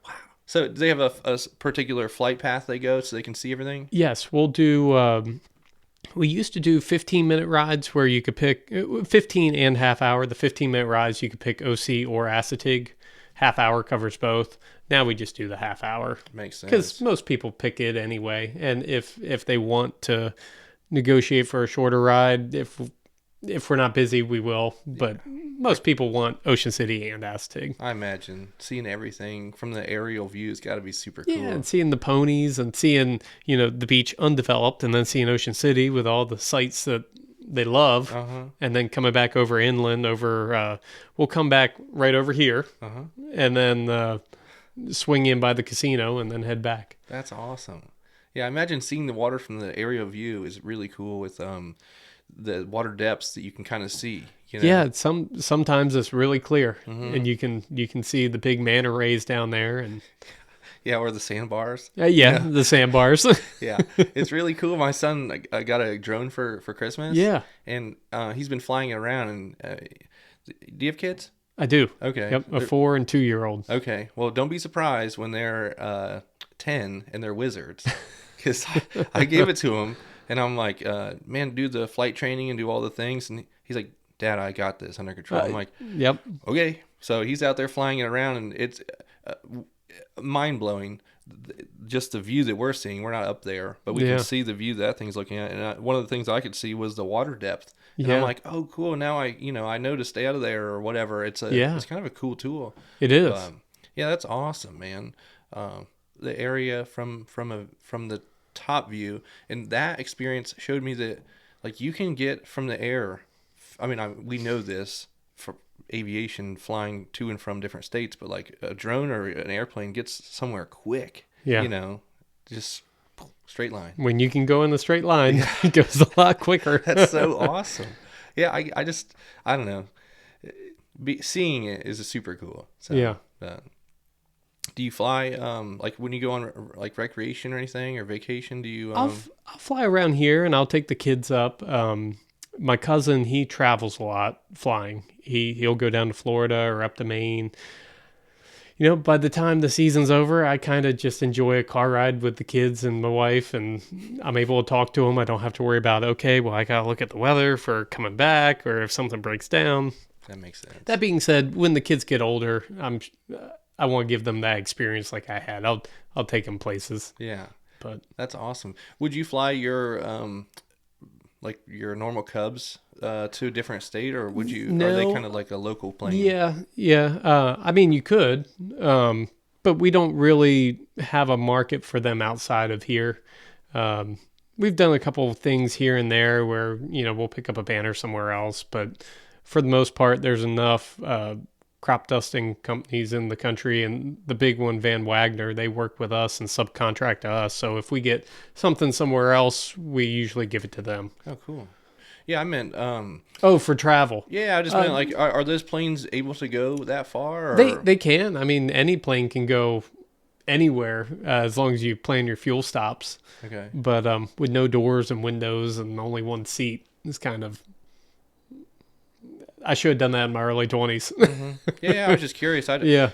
Wow. So do they have a particular flight path they go so they can see everything? Yes, we'll do. We used to do 15-minute rides where you could pick 15 and half hour. The 15-minute rides you could pick OC or Acetig. Half hour covers both. Now we just do the half hour. Makes sense. Because most people pick it anyway. And if they want to negotiate for a shorter ride, if we're not busy, we will. But most people want Ocean City and Aztec. I imagine seeing everything from the aerial view has got to be super cool. Yeah, and seeing the ponies and seeing, the beach undeveloped, and then seeing Ocean City with all the sights that they love, Uh-huh. and then coming back over inland we'll come back right over here, Uh-huh. and then swing in by the casino and then head back. That's awesome. Yeah, I imagine seeing the water from the aerial view is really cool with the water depths that you can kind of see. Yeah, sometimes it's really clear, and you can see the big manta rays down there, and Yeah, or the sandbars. the sandbars. Yeah, it's really cool. My son got a drone for Christmas. Yeah. And he's been flying it around. And do you have kids? I do. Okay. Yep, a 4 and 2 year old. Okay. Well, don't be surprised when they're 10 and they're wizards. Because I gave it to him, and I'm like, man, do the flight training and do all the things. And he's like, Dad, I got this under control. I'm like, Yep. okay. So he's out there flying it around, and it's mind blowing. Just the view that we're seeing. We're not up there, but we can see the view that thing's looking at. And one of the things I could see was the water depth. And I'm like, oh, cool. Now I know to stay out of there or whatever. It's kind of a cool tool. It is. Yeah, that's awesome, man. The area from the top view, and that experience showed me that like you can get from the air. I mean, we know this for aviation, flying to and from different states, but like a drone or an airplane gets somewhere quick. Yeah. Just straight line. When you can go in the straight line, it goes a lot quicker. That's so awesome. Yeah, I don't know. Seeing it is super cool. So, yeah. Do you fly like when you go on like recreation or anything or vacation? Do you? I'll fly around here and I'll take the kids up. My cousin, he travels a lot flying. He'll go down to Florida or up to Maine. By the time the season's over, I kind of just enjoy a car ride with the kids and my wife, and I'm able to talk to them. I don't have to worry about, okay, well, I got to look at the weather for coming back or if something breaks down. That makes sense. That being said, when the kids get older, I want to give them that experience like I had. I'll take them places. Yeah. But that's awesome. Would you fly your like your normal Cubs to a different state, or would you? No. Are they kind of like a local plane? Yeah. I mean, you could, but we don't really have a market for them outside of here. We've done a couple of things here and there where we'll pick up a banner somewhere else, but for the most part, there's enough crop dusting companies in the country, and the big one, Van Wagner, they work with us and subcontract to us. So if we get something somewhere else, we usually give it to them. Oh, cool. Yeah, I meant for travel. Yeah, I just meant like are those planes able to go that far? Or? They can. I mean, any plane can go anywhere as long as you plan your fuel stops. Okay. But with no doors and windows and only one seat, it's kind of. I should have done that in my early 20s. Mm-hmm. Yeah, I was just curious. Yeah.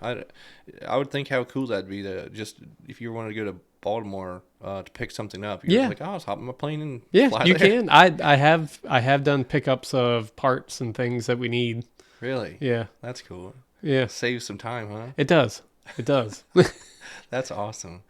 I would think how cool that'd be to just if you wanted to go to Baltimore to pick something up. You're like, oh, I'll hop on my plane and fly you there. can. I have done pickups of parts and things that we need. Really? Yeah. That's cool. Yeah. Saves some time, huh? It does. That's awesome.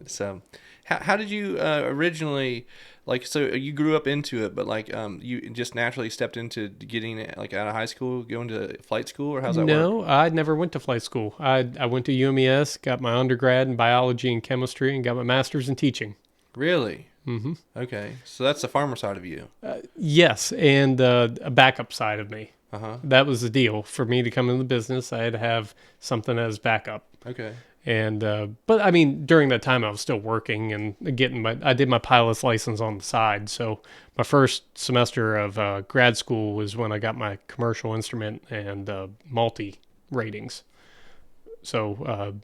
So, how did you originally, like, so you grew up into it, but like you just naturally stepped into getting like out of high school, going to flight school, or how's that work? No, I never went to flight school. I went to UMES, got my undergrad in biology and chemistry, and got my master's in teaching. Really? Mm-hmm. Okay, so that's the farmer side of you. Yes, and a backup side of me. Uh-huh. That was the deal. For me to come in the business, I had to have something as backup. Okay. And but I mean, during that time, I was still working and I did my pilot's license on the side. So my first semester of grad school was when I got my commercial instrument and multi ratings. So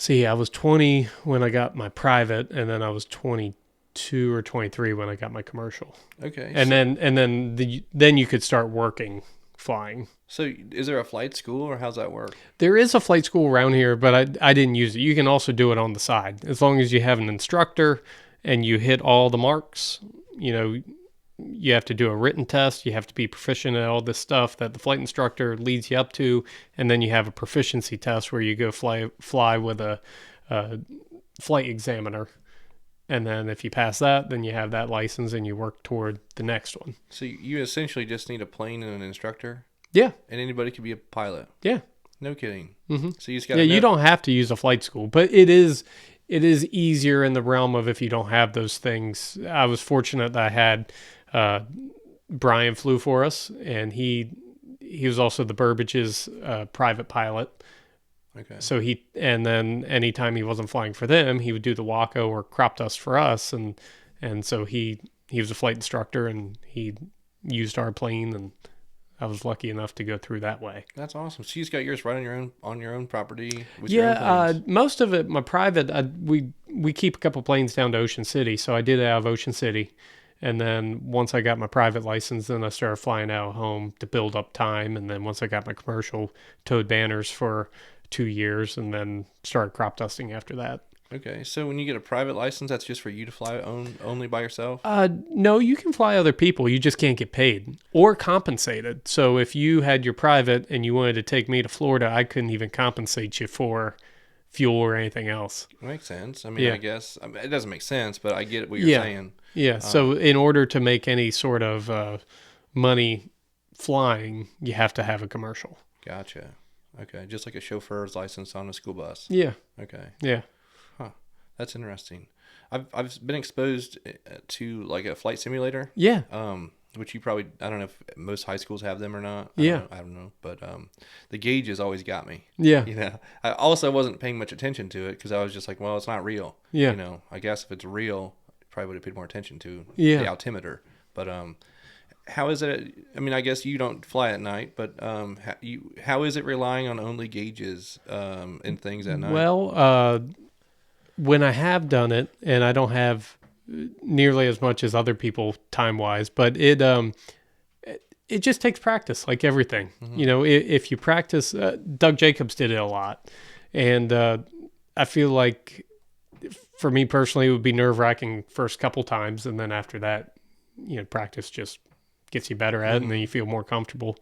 I was 20 when I got my private, and then I was 22 or 23 when I got my commercial. Okay. And then you could start working flying. So is there a flight school, or how's that work? There is a flight school around here, but I didn't use it. You can also do it on the side. As long as you have an instructor and you hit all the marks, you have to do a written test. You have to be proficient at all this stuff that the flight instructor leads you up to. And then you have a proficiency test where you go fly with a flight examiner. And then if you pass that, then you have that license and you work toward the next one. So you essentially just need a plane and an instructor? Yeah. And anybody could be a pilot? Yeah. No kidding. Mm-hmm. So you just got you don't have to use a flight school, but it is it is easier in the realm of if you don't have those things. I was fortunate that I had Brian flew for us, and he was also the Burbage's private pilot. Okay. So and then anytime he wasn't flying for them, he would do the Waco or crop dust for us, and so he was a flight instructor, and he used our plane, and I was lucky enough to go through that way. That's awesome. So you just got yours right on your own property with your own planes. Most of it, my private, we keep a couple planes down to Ocean City, so I did have Ocean City. And then once I got my private license, then I started flying out of home to build up time. And then once I got my commercial, towed banners for 2 years, and then started crop dusting after that. Okay, so when you get a private license, that's just for you to fly only by yourself? No, you can fly other people. You just can't get paid or compensated. So if you had your private and you wanted to take me to Florida, I couldn't even compensate you for fuel or anything else. Makes sense. I mean, I guess it doesn't make sense, but I get what you're saying. Yeah. So in order to make any sort of money flying, you have to have a commercial. Gotcha. Okay, just like a chauffeur's license on a school bus. Yeah. Okay. Yeah. Huh. That's interesting. I've been exposed to like a flight simulator. Yeah. Which you probably, I don't know if most high schools have them or not. I don't know. But the gauges always got me. Yeah. You know, I also wasn't paying much attention to it because I was just like, well, it's not real. Yeah. You know, I guess if it's real, I probably would have paid more attention to the altimeter. But how is it? I mean, I guess you don't fly at night, but how is it relying on only gauges and things at night? Well, when I have done it, and I don't have nearly as much as other people time wise, but it just takes practice, like everything. Mm-hmm. You know, if you practice, Doug Jacobs did it a lot, and I feel like for me personally, it would be nerve wracking first couple times, and then after that, you know, practice just gets you better at it, and then you feel more comfortable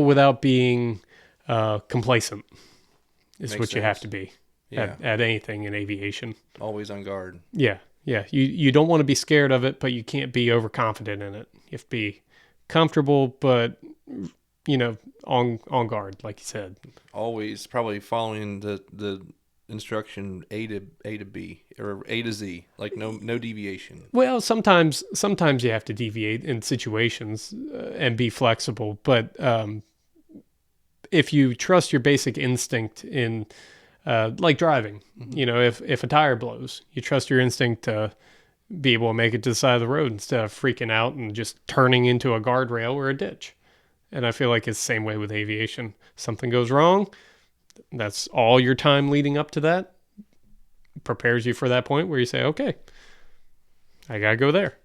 without being complacent. Is Makes what sense. you have to be at anything in aviation. Always on guard. Yeah. You don't want to be scared of it, but you can't be overconfident in it. You have to be comfortable, but you know, on guard, like you said. Always probably following the instruction A to B or A to Z, like no deviation. Well, sometimes you have to deviate in situations and be flexible, but if you trust your basic instinct in like driving, you know, if a tire blows, you trust your instinct to be able to make it to the side of the road instead of freaking out and just turning into a guardrail or a ditch. And I feel like it's the same way with aviation. Something goes wrong, that's all your time leading up to that prepares you for that point where you say, okay, I gotta go there.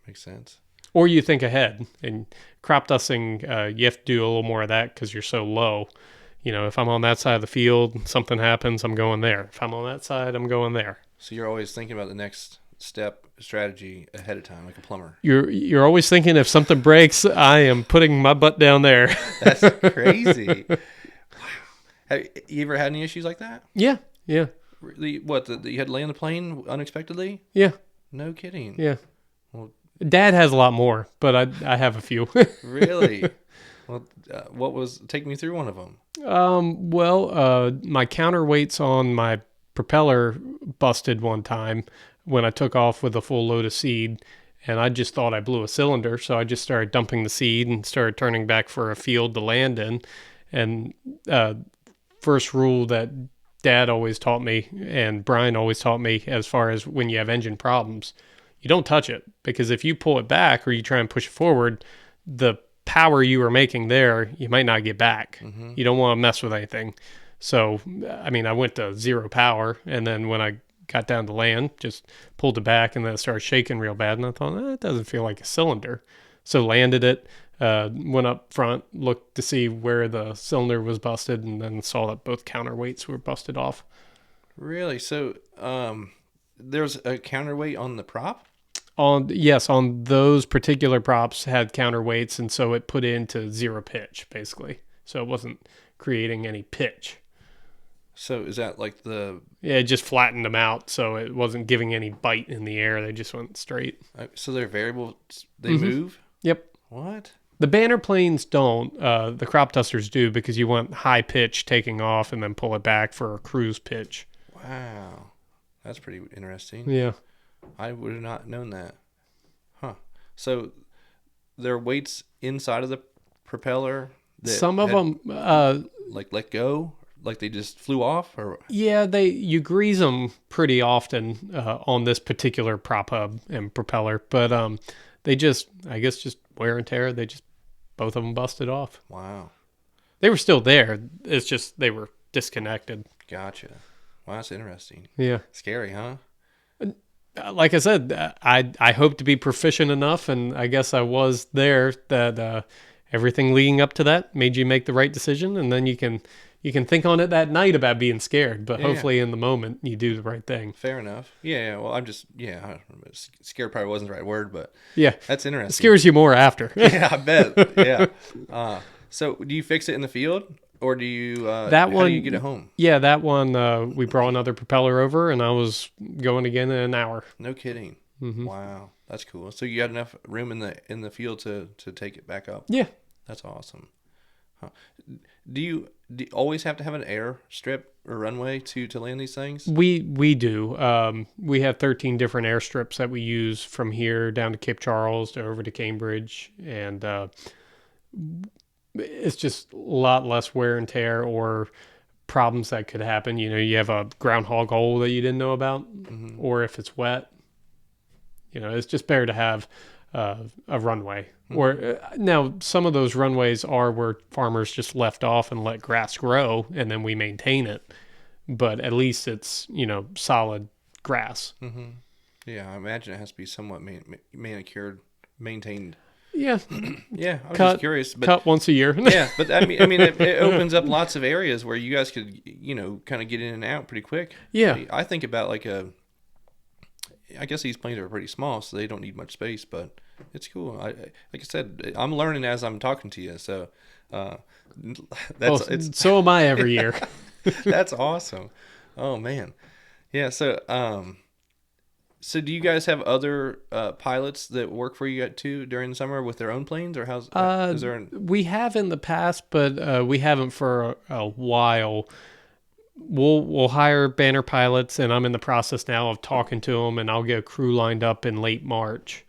Makes sense. Or you think ahead. And crop dusting, you have to do a little more of that because you're so low. You know, if I'm on that side of the field, something happens, I'm going there. If I'm on that side, I'm going there. So you're always thinking about the next step strategy ahead of time, like a plumber. You're always thinking if something breaks, I am putting my butt down there. That's crazy. Wow. Have you ever had any issues like that? Yeah. Really? What? You had to land the plane unexpectedly? Yeah. No kidding. Yeah. Well, Dad has a lot more, but I have a few. Really? Well, take me through one of them. My counterweights on my propeller busted one time when I took off with a full load of seed, and I just thought I blew a cylinder, so I just started dumping the seed and started turning back for a field to land in. And first rule that Dad always taught me and Brian always taught me as far as when you have engine problems, you don't touch it, because if you pull it back or you try and push it forward, the power you were making there, you might not get back. Mm-hmm. You don't want to mess with anything. So, I mean, I went to 0 power, and then when I got down to land, just pulled it back, and then it started shaking real bad, and I thought, it doesn't feel like a cylinder. So landed it, went up front, looked to see where the cylinder was busted, and then saw that both counterweights were busted off. Really? So, there's a counterweight on the prop? On those particular props had counterweights, and so it put into 0 pitch, basically. So it wasn't creating any pitch. So is that like Yeah, it just flattened them out, so it wasn't giving any bite in the air. They just went straight. So they're variable, they move? Yep. What? The banner planes don't. The crop dusters do, because you want high pitch taking off and then pull it back for a cruise pitch. Wow. That's pretty interesting. Yeah. I would have not known that. Huh. So there are weights inside of the propeller that Some of them, like let go, like they just flew off, or yeah, you grease them pretty often on this particular prop hub and propeller, but they just, I guess, just wear and tear. They just both of them busted off. wow, They were still there. It's just they were disconnected. gotcha. Wow, that's interesting. Yeah. Scary, huh? Like I said, I hope to be proficient enough, and I guess I was there. That everything leading up to that made you make the right decision, and then you can think on it that night about being scared. But Yeah. hopefully, in the moment, you do the right thing. Fair enough. Yeah. Well, I'm just scared probably wasn't the right word, but Yeah, that's it interesting. scares you more after. Yeah, I bet. Yeah. So do you fix it in the field, or do you That how one, do you get it home? Yeah, that one. We brought another propeller over, and I was going again in an hour. No kidding. Mm-hmm. Wow, that's cool. So you got enough room in the field to take it back up. Yeah. That's awesome. Huh. Do you always have to have an air strip or runway to land these things? We do. We have 13 different airstrips that we use from here down to Cape Charles to over to Cambridge, and it's just a lot less wear and tear or problems that could happen. You know, you have a groundhog hole that you didn't know about, Mm-hmm. or if it's wet, you know, it's just better to have a runway. Mm-hmm. Or now some of those runways are where farmers just left off and let grass grow, and then we maintain it. But at least it's, you know, solid grass. Mm-hmm. Yeah, I imagine it has to be somewhat manicured, maintained. Yeah, Yeah, I was just curious, but cut once a year. yeah, but I mean, it opens up lots of areas where you guys could, you know, kind of get in and out pretty quick. Yeah. I think about I guess these planes are pretty small, so they don't need much space, but it's cool. Like I said, I'm learning as I'm talking to you, so So am I every year. that's awesome. Oh man, yeah. So do you guys have other pilots that work for you too during the summer with their own planes, or is there? We have in the past, but we haven't for a while. We'll hire banner pilots, and I'm in the process now of talking to them, and I'll get a crew lined up in late March,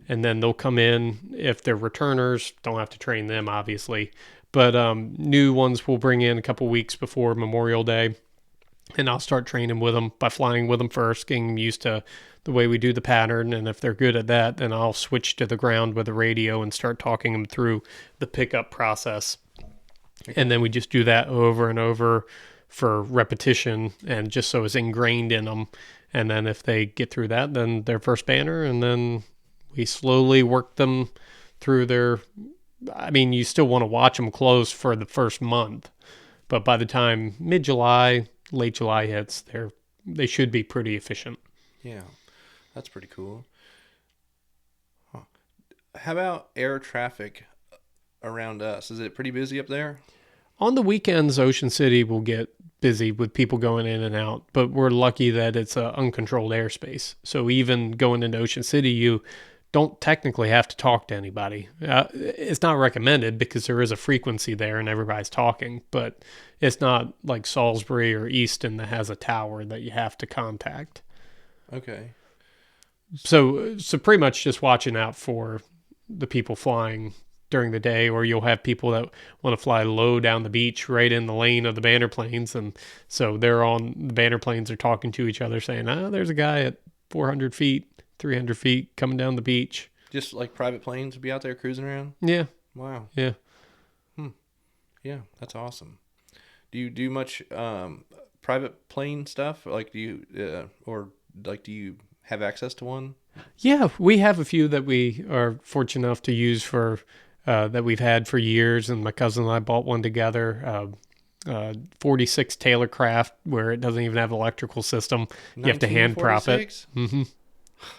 and then they'll come in. If they're returners, don't have to train them, obviously, but new ones we'll bring in a couple weeks before Memorial Day, and I'll start training with them by flying with them first, getting them used to the way we do the pattern, and if they're good at that, then I'll switch to the ground with the radio and start talking them through the pickup process. Okay. And then we just do that over and over for repetition, and just so it's ingrained in them. And then if they get through that, then their first banner, and then we slowly work them through I mean, you still want to watch them close for the first month, but by the time mid-July, late July hits, they should be pretty efficient. Yeah, that's pretty cool. Huh. How about air traffic around us? Is it pretty busy up there? On the weekends, Ocean City will get busy with people going in and out, but we're lucky that it's an uncontrolled airspace. So even going into Ocean City, you don't technically have to talk to anybody. It's not recommended because there is a frequency there and everybody's talking, but it's not like Salisbury or Easton that has a tower that you have to contact. Okay. So pretty much just watching out for the people flying during the day, or you'll have people that want to fly low down the beach right in the lane of the banner planes, and so the banner planes are talking to each other saying, there's a guy at 400 feet, 300 feet coming down the beach. Just like private planes would be out there cruising around? Yeah. Wow. Yeah. Yeah, that's awesome. Do you do much private plane stuff? Like do you have access to one? Yeah, we have a few that we are fortunate enough to use for that we've had for years, and my cousin and I bought one together. 46 Taylor Craft, where it doesn't even have an electrical system. You have to hand prop it.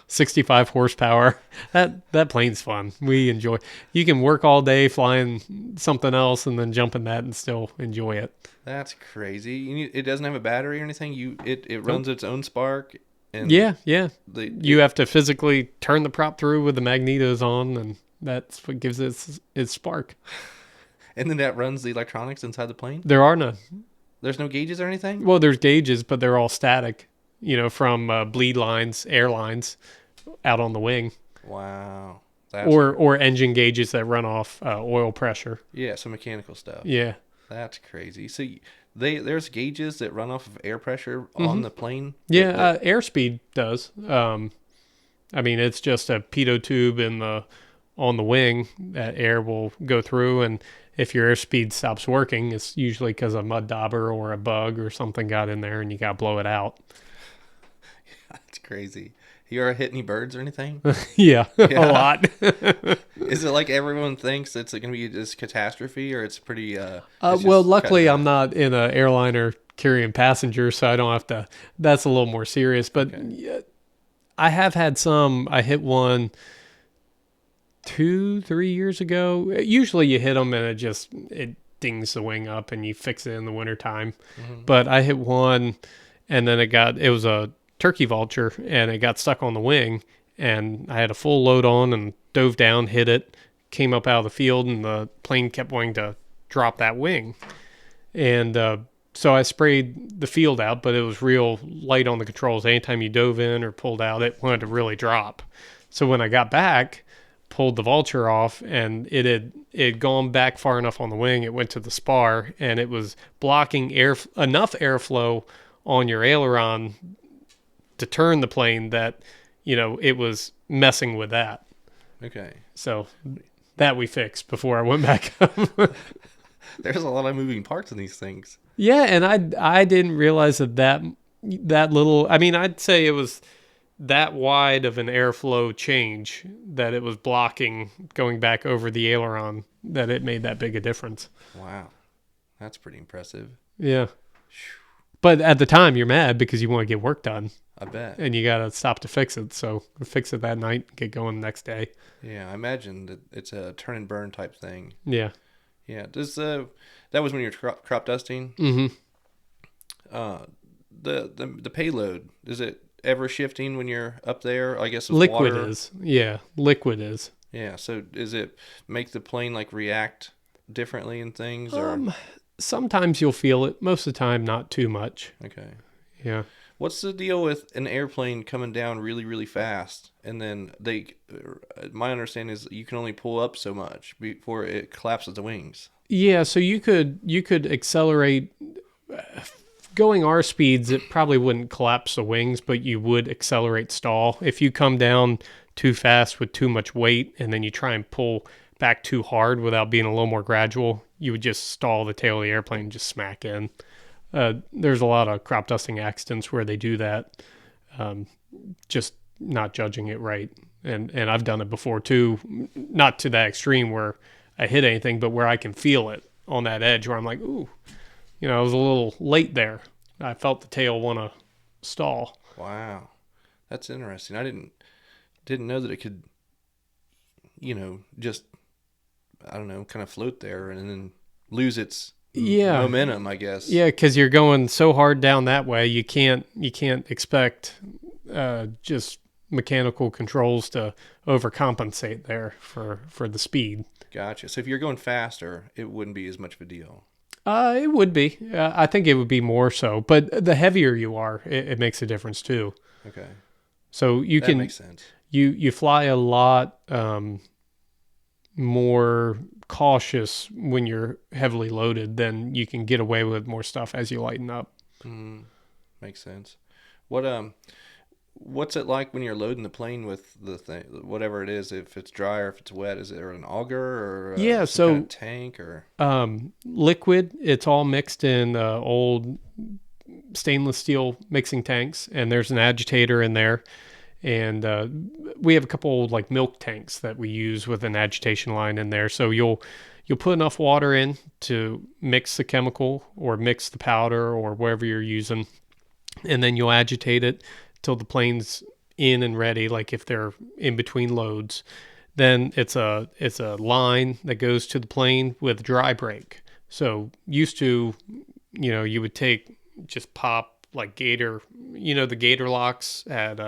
65 horsepower. That plane's fun. We enjoy. You can work all day flying something else and then jump in that and still enjoy it. That's crazy. It doesn't have a battery or anything. It runs its own spark. And yeah. You have to physically turn the prop through with the magnetos on, and that's what gives it its spark. And then that runs the electronics inside the plane? There are none. There's no gauges or anything? Well, there's gauges, but they're all static. from bleed lines, airlines out on the wing, Wow. or engine gauges that run off oil pressure. Yeah, some mechanical stuff. Yeah. That's crazy. So there's gauges that run off of air pressure on the plane? Yeah, airspeed does. It's just a pitot tube on the wing that air will go through, and if your airspeed stops working, it's usually because a mud dauber or a bug or something got in there, and you got to blow it out. That's crazy. You ever hit any birds or anything? Yeah, a lot. Is it like everyone thinks it's going to be this catastrophe, or it's pretty... well, luckily I'm not in an airliner carrying passengers, so I don't have to... That's a little more serious, but yeah, I have had some... I hit one 2-3 years ago. Usually you hit them and it dings the wing up and you fix it in the wintertime. Mm-hmm. But I hit one and then it was a turkey vulture and it got stuck on the wing, and I had a full load on and dove down, hit it, came up out of the field, and the plane kept wanting to drop that wing. And so I sprayed the field out, but it was real light on the controls. Anytime you dove in or pulled out, it wanted to really drop. So when I got back, pulled the vulture off, and it had gone back far enough on the wing, it went to the spar, and it was blocking enough airflow on your aileron to turn the plane that, it was messing with that. Okay. So that we fixed before I went back up. There's a lot of moving parts in these things. Yeah, and I didn't realize that little... I'd say it was that wide of an airflow change that it was blocking going back over the aileron, that it made that big a difference. Wow. That's pretty impressive. Yeah. But at the time, you're mad because you want to get work done. I bet. And you got to stop to fix it. So fix it that night, get going the next day. Yeah, I imagine that it's a turn and burn type thing. Yeah. Yeah. Does that was when you were crop dusting? Mm-hmm. The payload, is it ever shifting when you're up there? I guess with liquid water? is. Yeah, liquid is. Yeah. So does it make the plane react differently in things? Or sometimes you'll feel it. Most of the time, not too much. Okay. Yeah. What's the deal with an airplane coming down really, really fast, and then my understanding is you can only pull up so much before it collapses the wings? Yeah, so you could accelerate. Going our speeds, it probably wouldn't collapse the wings, but you would accelerate stall. If you come down too fast with too much weight, and then you try and pull back too hard without being a little more gradual, you would just stall the tail of the airplane and just smack in. There's a lot of crop dusting accidents where they do that, just not judging it right. And I've done it before too, not to that extreme where I hit anything, but where I can feel it on that edge where I'm like, ooh, I was a little late there. I felt the tail want to stall. Wow. That's interesting. I didn't know that it could, just, I don't know, kind of float there and then lose its momentum, I guess. Yeah, because you're going so hard down that way, you can't expect just mechanical controls to overcompensate there for the speed. Gotcha. So if you're going faster, it wouldn't be as much of a deal. It would be. I think it would be more so. But the heavier you are, it makes a difference too. Okay. So that makes sense. You fly a lot more cautious when you're heavily loaded, then you can get away with more stuff as you lighten up. Makes sense. What's it like when you're loading the plane with the thing, whatever it is, if it's dry or if it's wet? Is it an auger or some kind of tank or liquid? It's all mixed in old stainless steel mixing tanks, and there's an agitator in there. And we have a couple old milk tanks that we use with an agitation line in there. So you'll put enough water in to mix the chemical or mix the powder or whatever you're using, and then you'll agitate it till the plane's in and ready. Like if they're in between loads, then it's a line that goes to the plane with dry brake. So used to, you would just pop Gator, the Gator locks at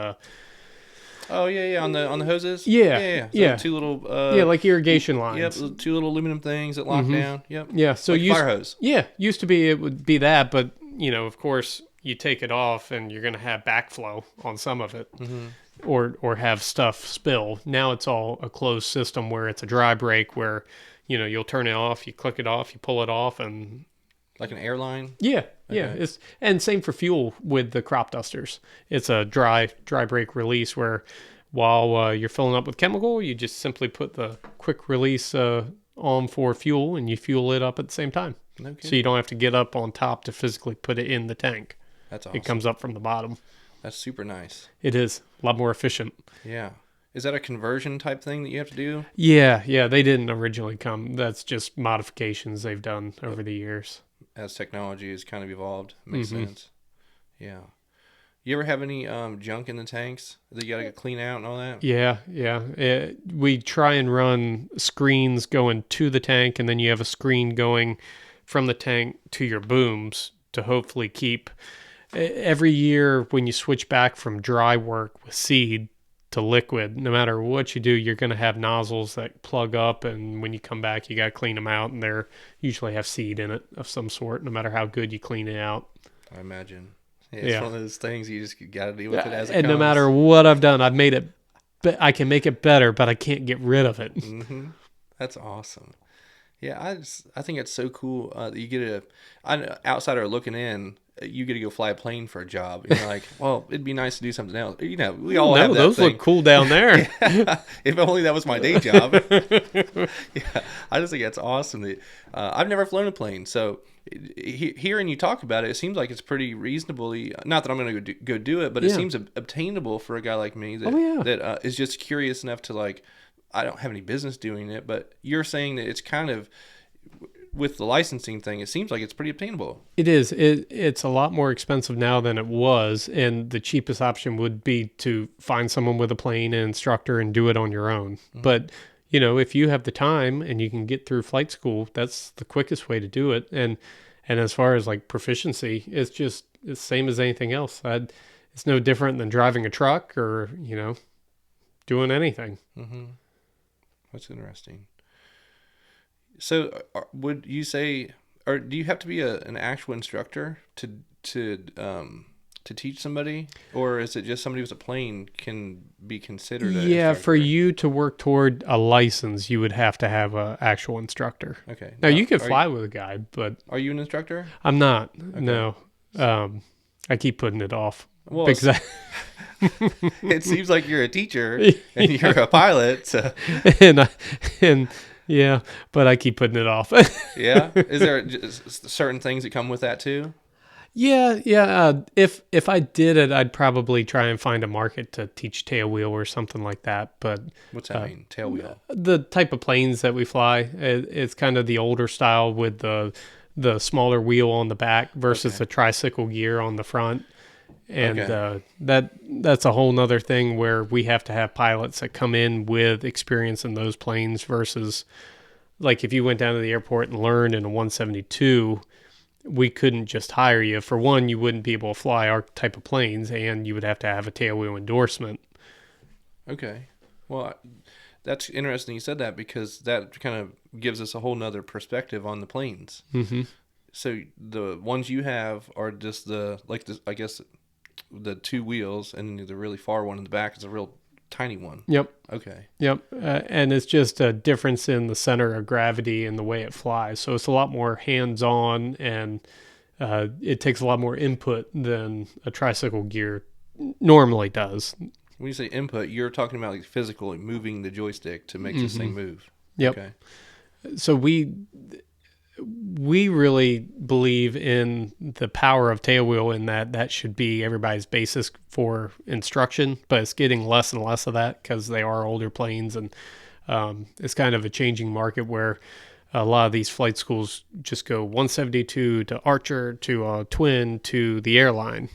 oh yeah, on the hoses. Yeah. So two little like irrigation lines. Yep, two little aluminum things that lock down. Yep. Yeah, so fire hose. Yeah, used to be it would be that, but of course, you take it off and you're going to have backflow on some of it, Mm-hmm. or have stuff spill. Now it's all a closed system where it's a dry brake where, you'll turn it off, you click it off, you pull it off, and Like an airline? yeah. Okay. And same for fuel with the crop dusters. It's a dry brake release where while you're filling up with chemical, you just simply put the quick release on for fuel, and you fuel it up at the same time. No So kidding. you don't have to get up on top to physically put it in the tank. That's awesome. It comes up from the bottom. That's super nice. It is a lot more efficient. Yeah. Is that a conversion type thing that you have to do? Yeah, they didn't originally come. That's just modifications they've done over the years. As technology has kind of evolved. Makes Mhm. sense. Yeah. You ever have any junk in the tanks that you got to clean out and all that? Yeah. We try and run screens going to the tank, and then you have a screen going from the tank to your booms to hopefully keep. Every year when you switch back from dry work with seed to liquid, no matter what you do, you're going to have nozzles that plug up, and when you come back, you got to clean them out, and they're usually have seed in it of some sort, no matter how good you clean it out. I imagine. Yeah, it's one of those things you just got to deal with it as it And comes. no matter what I've done, I've made it, but I can make it better, but I can't get rid of it. Mm-hmm. That's awesome. Yeah, I think it's so cool that you get an outsider looking in. You get to go fly a plane for a job. And you're like, well, it'd be nice to do something else. We all have that those thing. look cool down there. Yeah. If only that was my day job. Yeah, I just think that's awesome. That I've never flown a plane, so hearing you talk about it, it seems like it's pretty reasonably. Not that I'm going to go do it, but it seems obtainable for a guy like me that is just curious enough to like. I don't have any business doing it, but you're saying that it's kind of. With the licensing thing, it seems like it's pretty obtainable. It is. It's a lot more expensive now than it was, and the cheapest option would be to find someone with a plane and instructor and do it on your own. Mm-hmm. But, if you have the time and you can get through flight school, that's the quickest way to do it. And as far as like proficiency, it's the same as anything else. It's no different than driving a truck or, doing anything. Mm-hmm. That's interesting. So, would you say, or do you have to be an actual instructor to teach somebody, or is it just somebody with a plane can be considered? Yeah, for you to work toward a license, you would have to have an actual instructor. Okay. Now you can fly with a guy, but are you an instructor? I'm not. Okay. No, I keep putting it off. Well, because it seems like you're a teacher and you're a pilot, so. and. Yeah, but I keep putting it off. Yeah? Is there just certain things that come with that too? Yeah. If I did it, I'd probably try and find a market to teach tailwheel or something like that. But what's that mean, tailwheel? The type of planes that we fly, it's kind of the older style with the smaller wheel on the back versus the tricycle gear on the front. And that's a whole nother thing where we have to have pilots that come in with experience in those planes versus like if you went down to the airport and learned in a 172, we couldn't just hire you. For one, you wouldn't be able to fly our type of planes, and you would have to have a tailwheel endorsement. Okay. Well, that's interesting you said that because that kind of gives us a whole nother perspective on the planes. Mm-hmm. So the ones you have are just I guess the two wheels, and the really far one in the back is a real tiny one. Yep. Okay. Yep. And it's just a difference in the center of gravity and the way it flies. So it's a lot more hands-on, and it takes a lot more input than a tricycle gear normally does. When you say input, you're talking about like physically moving the joystick to make this thing move. Yep. Okay. So we really believe in the power of tailwheel, in that should be everybody's basis for instruction, but it's getting less and less of that because they are older planes, and it's kind of a changing market where a lot of these flight schools just go 172 to Archer to a twin to the airline,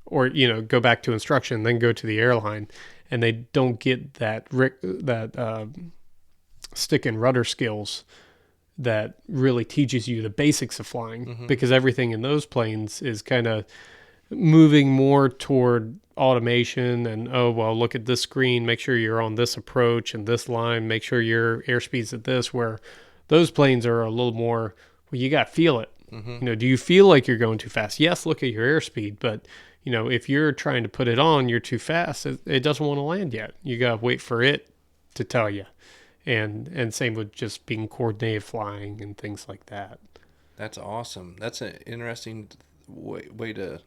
or go back to instruction, then go to the airline, and they don't get that stick and rudder skills that really teaches you the basics of flying, because everything in those planes is kind of moving more toward automation and, look at this screen, make sure you're on this approach and this line, make sure your airspeed's at this, where those planes are a little more, you got to feel it. Do you feel like you're going too fast? Yes, look at your airspeed, but if you're trying to put it on, you're too fast. It doesn't want to land yet. You got to wait for it to tell you. And same with just being coordinated flying and things like that. That's awesome. That's an interesting way to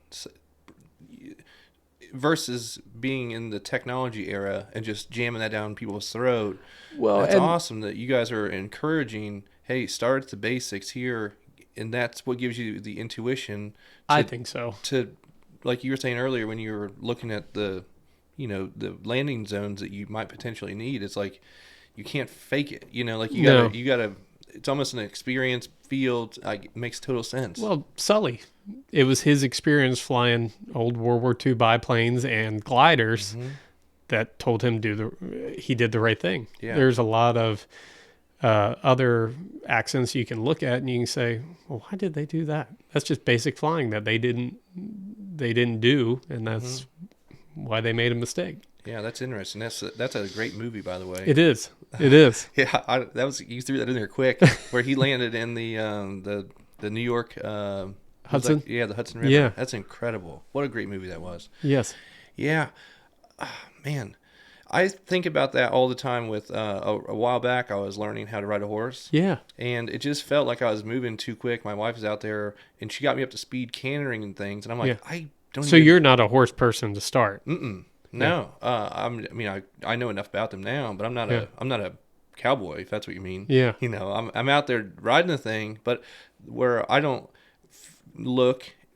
versus being in the technology era and just jamming that down people's throat. Well, that's awesome that you guys are encouraging, hey, start at the basics here, and that's what gives you the intuition. I think so. To, like you were saying earlier when you were looking at the landing zones that you might potentially need, it's like you can't fake it. You gotta. It's almost an experience field. It makes total sense. Well, Sully, it was his experience flying old World War II biplanes and gliders that told him he did the right thing. Yeah. There's a lot of other accents you can look at and you can say, well, why did they do that? That's just basic flying that they didn't do, and that's why they made a mistake. Yeah, that's interesting. That's a great movie, by the way. It is. It is. Yeah, you threw that in there quick. Where he landed in the New York Hudson. The Hudson River. Yeah, that's incredible. What a great movie that was. Yes. Yeah, man, I think about that all the time. With a while back, I was learning how to ride a horse. Yeah, and it just felt like I was moving too quick. My wife was out there, and she got me up to speed, cantering and things, and I'm like, I don't. So you're not a horse person to start. No, I know enough about them now, but I'm not a cowboy, if that's what you mean. Yeah, I'm out there riding the thing, but where I don't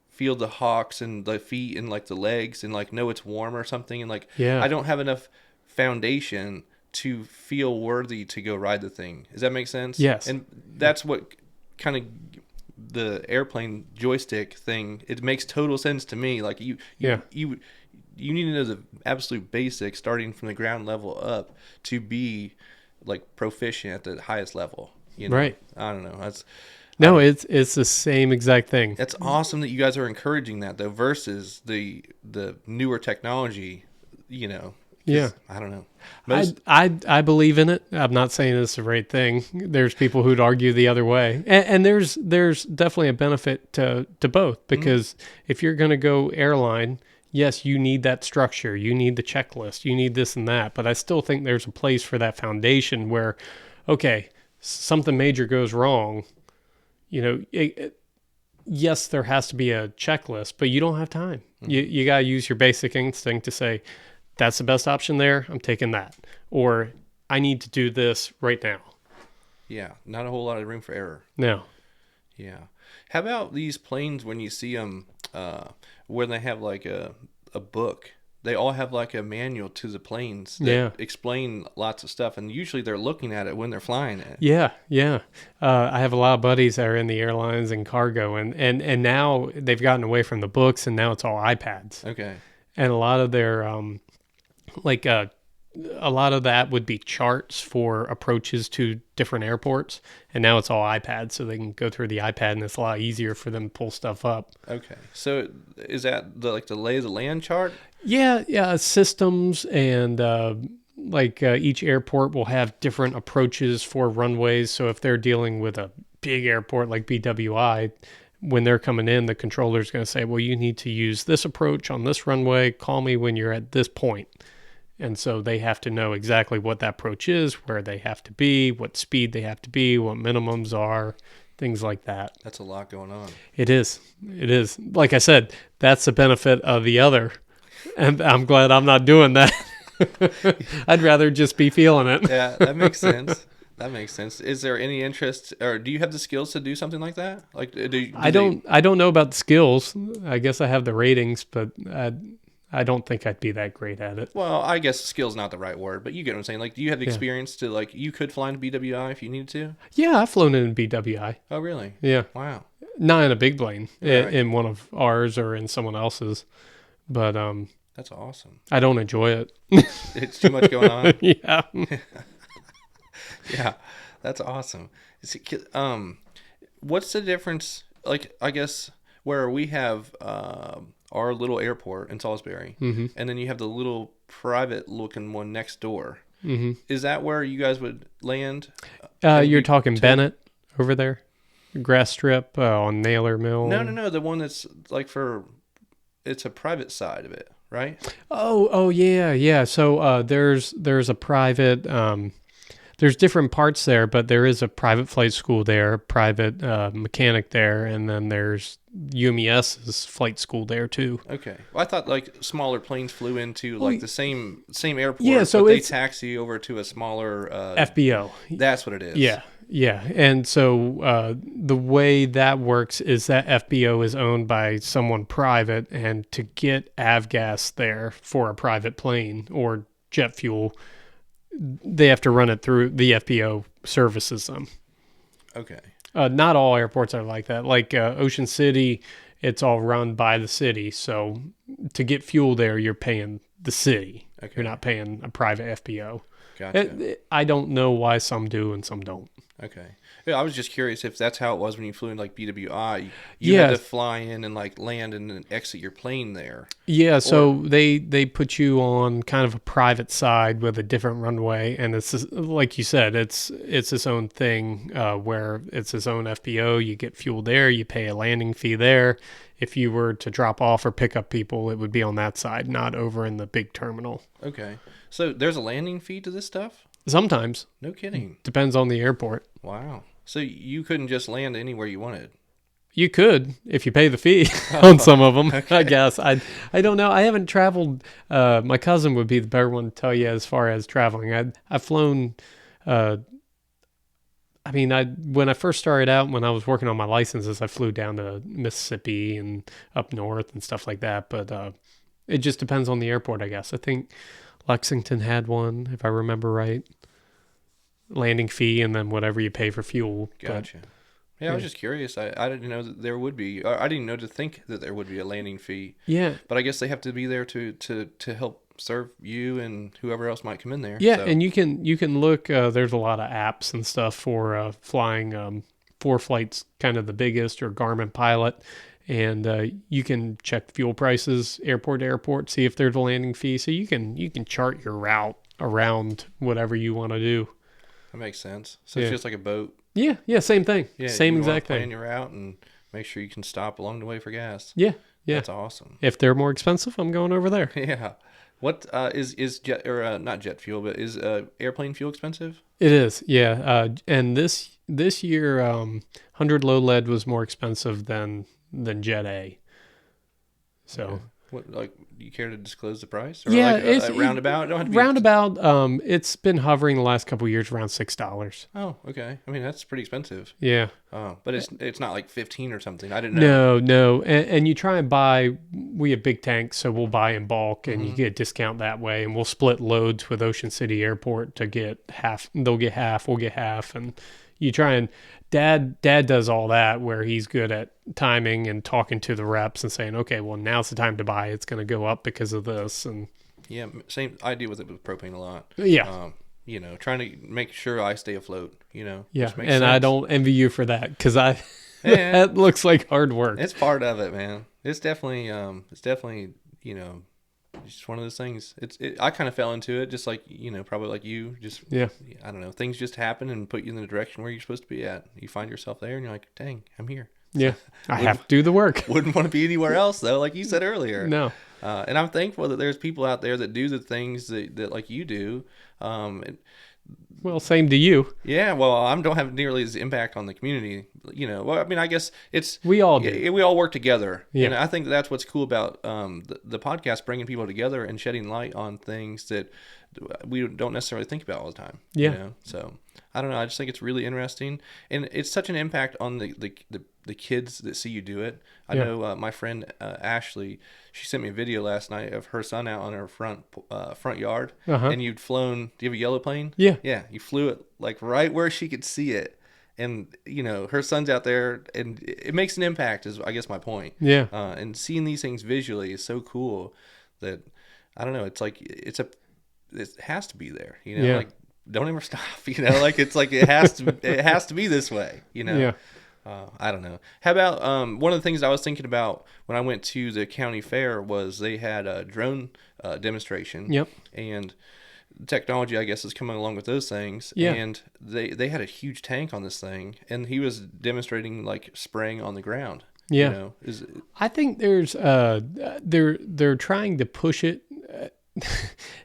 feel the hocks and the feet and like the legs and like know it's warm or something, and I don't have enough foundation to feel worthy to go ride the thing. Does that make sense? Yes. And that's what kind of the airplane joystick thing. It makes total sense to me. Like you need to know the absolute basics, starting from the ground level up, to be like proficient at the highest level. Right. I don't know. It's the same exact thing. That's awesome that you guys are encouraging that though, versus the newer technology. Yeah. I don't know. I believe in it. I'm not saying it's the right thing. There's people who'd argue the other way, and there's definitely a benefit to both, because if you're going to go airline, yes, you need that structure. You need the checklist. You need this and that. But I still think there's a place for that foundation where, okay, something major goes wrong. Yes, there has to be a checklist, but you don't have time. You got to use your basic instinct to say, that's the best option there. I'm taking that. Or I need to do this right now. Yeah, not a whole lot of room for error. No. Yeah. How about these planes when you see them where they have like a book? They all have like a manual to the planes that explain lots of stuff, and usually they're looking at it when they're flying it. Yeah. I have a lot of buddies that are in the airlines and cargo, and now they've gotten away from the books, and now it's all iPads. Okay. And a lot of their a lot of that would be charts for approaches to different airports, and now it's all iPads, so they can go through the iPad, and it's a lot easier for them to pull stuff up. Okay, so is that the lay of the land chart? Yeah, systems, and each airport will have different approaches for runways. So if they're dealing with a big airport like BWI, when they're coming in, the controller's going to say, well, you need to use this approach on this runway. Call me when you're at this point. And so they have to know exactly what that approach is, where they have to be, what speed they have to be, what minimums are, things like that. That's a lot going on. It is. Like I said, that's the benefit of the other. And I'm glad I'm not doing that. I'd rather just be feeling it. Yeah, that makes sense. That makes sense. Is there any interest, or do you have the skills to do something like that? I don't know about the skills. I guess I have the ratings, but I don't think I'd be that great at it. Well, I guess skill's not the right word, but you get what I'm saying. Like, do you have the experience to, you could fly into BWI if you needed to? Yeah, I've flown in BWI. Oh, really? Yeah. Wow. Not in a big plane, Right. in one of ours or in someone else's. But that's awesome. I don't enjoy it. It's too much going on? Yeah. Yeah, that's awesome. What's the difference, I guess, where we have our little airport in Salisbury, and then you have the little private-looking one next door. Mm-hmm. Is that where you guys would land? You're talking Bennett over there? grass strip on Naylor Mill. No. The one that's like it's a private side of it, right? Oh, yeah. So there's a private. There's different parts there, but there is a private flight school there, private mechanic there, and then there's UMES's flight school there too. Okay. Well, I thought like smaller planes flew into like the same airport, Yeah, so but they it's taxi over to a smaller FBO. That's what it is. Yeah. And so the way that works is that FBO is owned by someone private, and to get avgas there for a private plane or jet fuel, they have to run it through the FBO services them. Okay. Not all airports are like that. Like Ocean City, it's all run by the city. So to get fuel there, you're paying the city. Okay. You're not paying a private FBO. Gotcha. I don't know why some do and some don't. Okay. Yeah, I was just curious if that's how it was when you flew in like BWI. You had to fly in and like land and then exit your plane there. Yeah, so they put you on kind of a private side with a different runway, and it's like you said, it's its own thing where it's its own FBO. You get fuel there, you pay a landing fee there. If you were to drop off or pick up people, it would be on that side, not over in the big terminal. Okay. So there's a landing fee to this stuff? Sometimes. No kidding. Depends on the airport. Wow. So you couldn't just land anywhere you wanted? You could if you pay the fee on some of them. Okay. I guess I don't know. I haven't traveled. My cousin would be the better one to tell you as far as traveling. I've flown. When I first started out, when I was working on my licenses, I flew down to Mississippi and up north and stuff like that. But it just depends on the airport, I guess. I think Lexington had one, if I remember right. Landing fee and then whatever you pay for fuel. Gotcha. Yeah, I was just curious. I didn't know that there would be. I didn't know to think that there would be a landing fee. Yeah. But I guess they have to be there to help serve you and whoever else might come in there. Yeah, so. And you can look. There's a lot of apps and stuff for flying 4 flights, kind of the biggest, or Garmin Pilot, and you can check fuel prices airport to airport, see if there's a landing fee. So you can chart your route around whatever you want to do. That makes sense. So it's just like a boat. Yeah, same thing. Yeah, same exact thing. Plan your route and make sure you can stop along the way for gas. Yeah. That's awesome. If they're more expensive, I'm going over there. Yeah. What is jet or not jet fuel, but is airplane fuel expensive? It is. Yeah. And this year, 100 low lead was more expensive than Jet A. So. Okay. What, like, do you care to disclose the price? Or yeah, like it's roundabout. Don't have to be roundabout. It's been hovering the last couple of years around $6. Oh, okay. I mean, that's pretty expensive. Yeah. Oh, but it's not like 15 or something. I didn't know. No. And you try and buy. We have big tanks, so we'll buy in bulk, and you get a discount that way. And we'll split loads with Ocean City Airport to get half. They'll get half. We'll get half, and you try and. Dad does all that where he's good at timing and talking to the reps and saying, okay, well, now's the time to buy. It's going to go up because of this. And yeah, same. I deal with it with propane a lot. Yeah. Trying to make sure I stay afloat, Yeah. And sense. I don't envy you for that because that looks like hard work. It's part of it, man. It's definitely, just one of those things. I kind of fell into it, just like probably like you. Just I don't know. Things just happen and put you in the direction where you're supposed to be at. You find yourself there, and you're like, "Dang, I'm here." Yeah, I have to do the work. Wouldn't want to be anywhere else though, like you said earlier. No. And I'm thankful that there's people out there that do the things that like you do. Well, same to you. Yeah, well, I don't have nearly as impact on the community. Well, I mean, I guess we all do. We all work together. Yeah. And I think that's what's cool about the podcast, bringing people together and shedding light on things that we don't necessarily think about all the time. Yeah. So I don't know. I just think it's really interesting, and it's such an impact on the kids that see you do it. I know my friend Ashley. She sent me a video last night of her son out on her front yard, and you'd flown. Do you have a yellow plane? Yeah. Yeah, you flew it like right where she could see it, and her son's out there, and it makes an impact. Is I guess my point. Yeah. And seeing these things visually is so cool that I don't know. It's like it has to be there. Like don't ever stop. Like it's like it has to be this way. Yeah. I don't know. How about one of the things I was thinking about when I went to the county fair was they had a drone demonstration. Yep. And technology, I guess, is coming along with those things. Yeah. And they had a huge tank on this thing, and he was demonstrating like spraying on the ground. Yeah. You know, I think there's they're trying to push it.